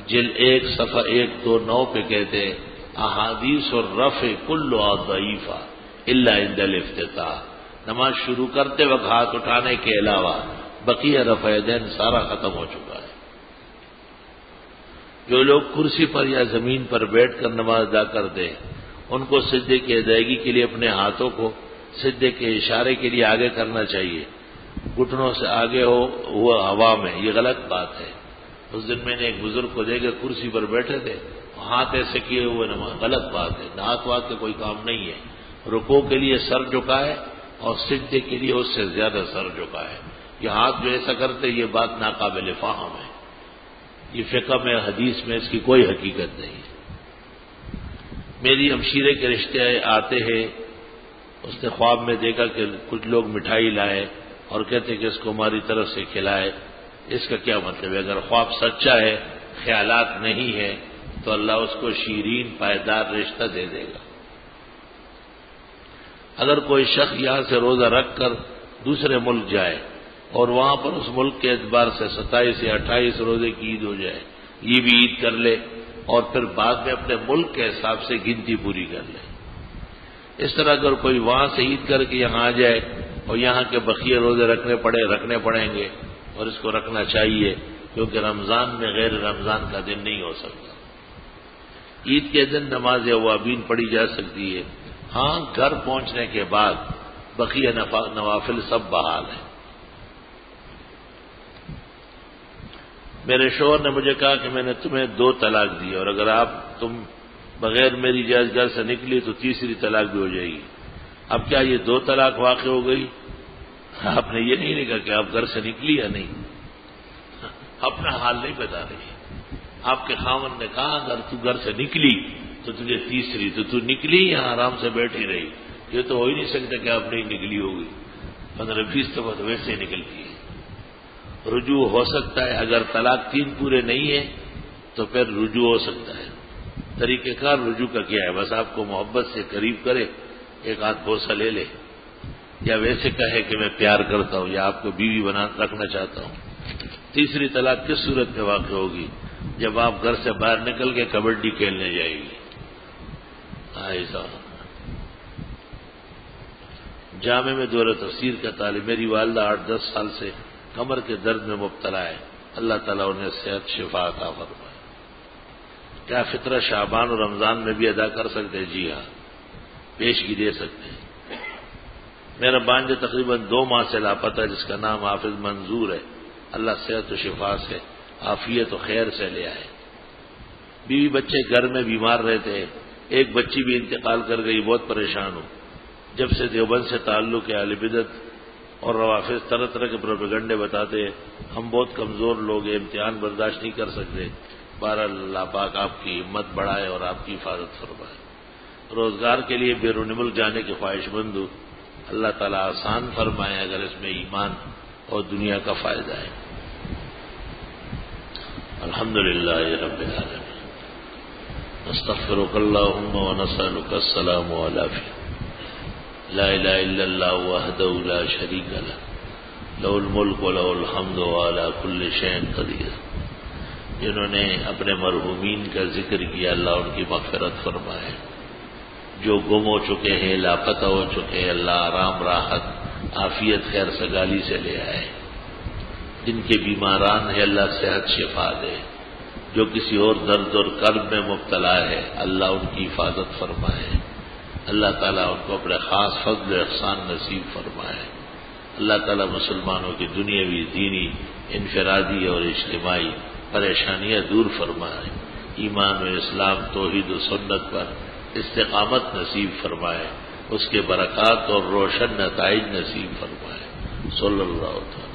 جلد 1 صفحہ 129 پہ کہتے ہیں احادیث اور رفع کل ضعیفہ الا عند الافتتاح، نماز شروع کرتے وقت ہاتھ اٹھانے کے علاوہ بقیہ رفع یدین سارا ختم ہو چکا ہے۔ جو لوگ کرسی پر یا زمین پر بیٹھ کر نماز ادا کرتے ہیں ان کو سجدے کی ادائیگی کے لیے اپنے ہاتھوں کو سجدے کے اشارے کے لیے آگے کرنا چاہیے، گھٹنوں سے آگے ہوا ہوا میں، یہ غلط بات ہے۔ اس دن میں نے ایک بزرگ کو دیکھا کرسی پر بیٹھے تھے، ہاتھ ایسے کیے ہوئے نماز، غلط بات ہے، ہاتھ وات کے کوئی کام نہیں ہے۔ رکوع کے لیے سر جھکائے اور سجدے کے لیے اس سے زیادہ سر جھکائے، یہ ہاتھ جو ایسا کرتے یہ بات ناقابل فہم ہے، یہ فقہ میں حدیث میں اس کی کوئی حقیقت نہیں ہے۔ میری ہمشیرے کے رشتے آتے ہیں، اس نے خواب میں دیکھا کہ کچھ لوگ مٹھائی لائے اور کہتے کہ اس کو ہماری طرف سے کھلائے، اس کا کیا مطلب ہے؟ اگر خواب سچا ہے، خیالات نہیں ہے، تو اللہ اس کو شیرین پائیدار رشتہ دے دے گا۔ اگر کوئی شخص یہاں سے روزہ رکھ کر دوسرے ملک جائے اور وہاں پر اس ملک کے اعتبار سے 27 یا 28 روزے کی عید ہو جائے، یہ بھی عید کر لے اور پھر بعد میں اپنے ملک کے حساب سے گنتی پوری کر لے۔ اس طرح اگر کوئی وہاں سے عید کر کے یہاں آ جائے اور یہاں کے بقیہ روزے رکھنے پڑیں گے، اور اس کو رکھنا چاہیے کیونکہ رمضان میں غیر رمضان کا دن نہیں ہو سکتا۔ عید کے دن نماز اوابین پڑھی جا سکتی ہے، ہاں گھر پہنچنے کے بعد بقیہ نوافل سب بحال ہیں۔ میرے شوہر نے مجھے کہا کہ میں نے تمہیں 2 طلاق دی اور اگر تم بغیر میری اجازت گھر سے نکلی تو تیسری طلاق بھی ہو جائے گی۔ اب کیا یہ 2 طلاق واقع ہو گئی؟ آپ نے یہ نہیں کہا کہ آپ گھر سے نکلی یا نہیں، اپنا حال نہیں بتا رہی۔ آپ کے خاوند نے کہا اگر تو گھر سے نکلی تو تجھے تیسری، تو نکلی یہاں آرام سے بیٹھی رہی، یہ تو ہو ہی نہیں سکتا کہ آپ نہیں نکلی ہوگی، 15-20 دفعہ تو ویسے ہی نکلتی ہے۔ رجوع ہو سکتا ہے، اگر طلاق 3 پورے نہیں ہیں تو پھر رجوع ہو سکتا ہے۔ طریقہ کار رجوع کا کیا ہے؟ بس آپ کو محبت سے قریب کرے، ایک ہاتھ بوسہ لے لے، یا ویسے کہے کہ میں پیار کرتا ہوں یا آپ کو بیوی بنا رکھنا چاہتا ہوں۔ تیسری طلاق کس صورت میں واقع ہوگی؟ جب آپ گھر سے باہر نکل کے کبڈی کھیلنے جائے گی۔ ایسا جامع میں دورہ تفسیر کا طالب، میری والدہ 8-10 سال سے کمر کے درد میں مبتلا ہے، اللہ تعالیٰ انہیں صحت شفا عطا فرمائے۔ کیا فطرہ شعبان اور رمضان میں بھی ادا کر سکتے ہیں؟ جی ہاں، پیشگی دے سکتے ہیں۔ میرا بانجا تقریباً 2 ماہ سے لاپتہ ہے، جس کا نام حافظ منظور ہے، اللہ صحت و شفا سے، عافیت و خیر سے لے آئے۔ بیوی بچے گھر میں بیمار رہتے ہیں، ایک بچی بھی انتقال کر گئی، بہت پریشان ہوں۔ جب سے دیوبند سے تعلق ہے، اہل بدعت اور روافض طرح طرح کے پروپیگنڈے بتاتے ہیں، ہم بہت کمزور لوگ ہیں، امتحان برداشت نہیں کر سکتے۔ بہرحال اللہ پاک آپ کی ہمت بڑھائے اور آپ کی حفاظت فرمائے۔ روزگار کے لیے بیرون ملک جانے کے خواہش مند ہوں، اللہ تعالیٰ آسان فرمائے اگر اس میں ایمان اور دنیا کا فائدہ ہے۔ الحمدللہ رب العالمین، نستغفرک اللہم ونسألک السلام والعافیہ، لا الہ الا اللہ وحدہ لا شریک لہ، لہ الملک ولہ الحمد وعلی کل شیء قدیر۔ جنہوں نے اپنے مرحومین کا ذکر کیا، اللہ ان کی مغفرت فرمائے۔ جو گم ہو چکے ہیں، لاپتہ ہو چکے ہیں، اللہ آرام راحت عافیت خیر سگالی سے لے آئے۔ جن کے بیماران ہیں اللہ صحت شفا دے، جو کسی اور درد اور کرب میں مبتلا ہے اللہ ان کی حفاظت فرمائے۔ اللہ تعالیٰ ان کو اپنے خاص فضل و احسان نصیب فرمائے۔ اللہ تعالیٰ مسلمانوں کی دنیاوی، دینی، انفرادی اور اجتماعی پریشانیاں دور فرمائے۔ ایمان و اسلام، توحید و سنت پر استقامت نصیب فرمائے، اس کے برکات اور روشن نتائج نصیب فرمائے۔ صلی اللہ تعالی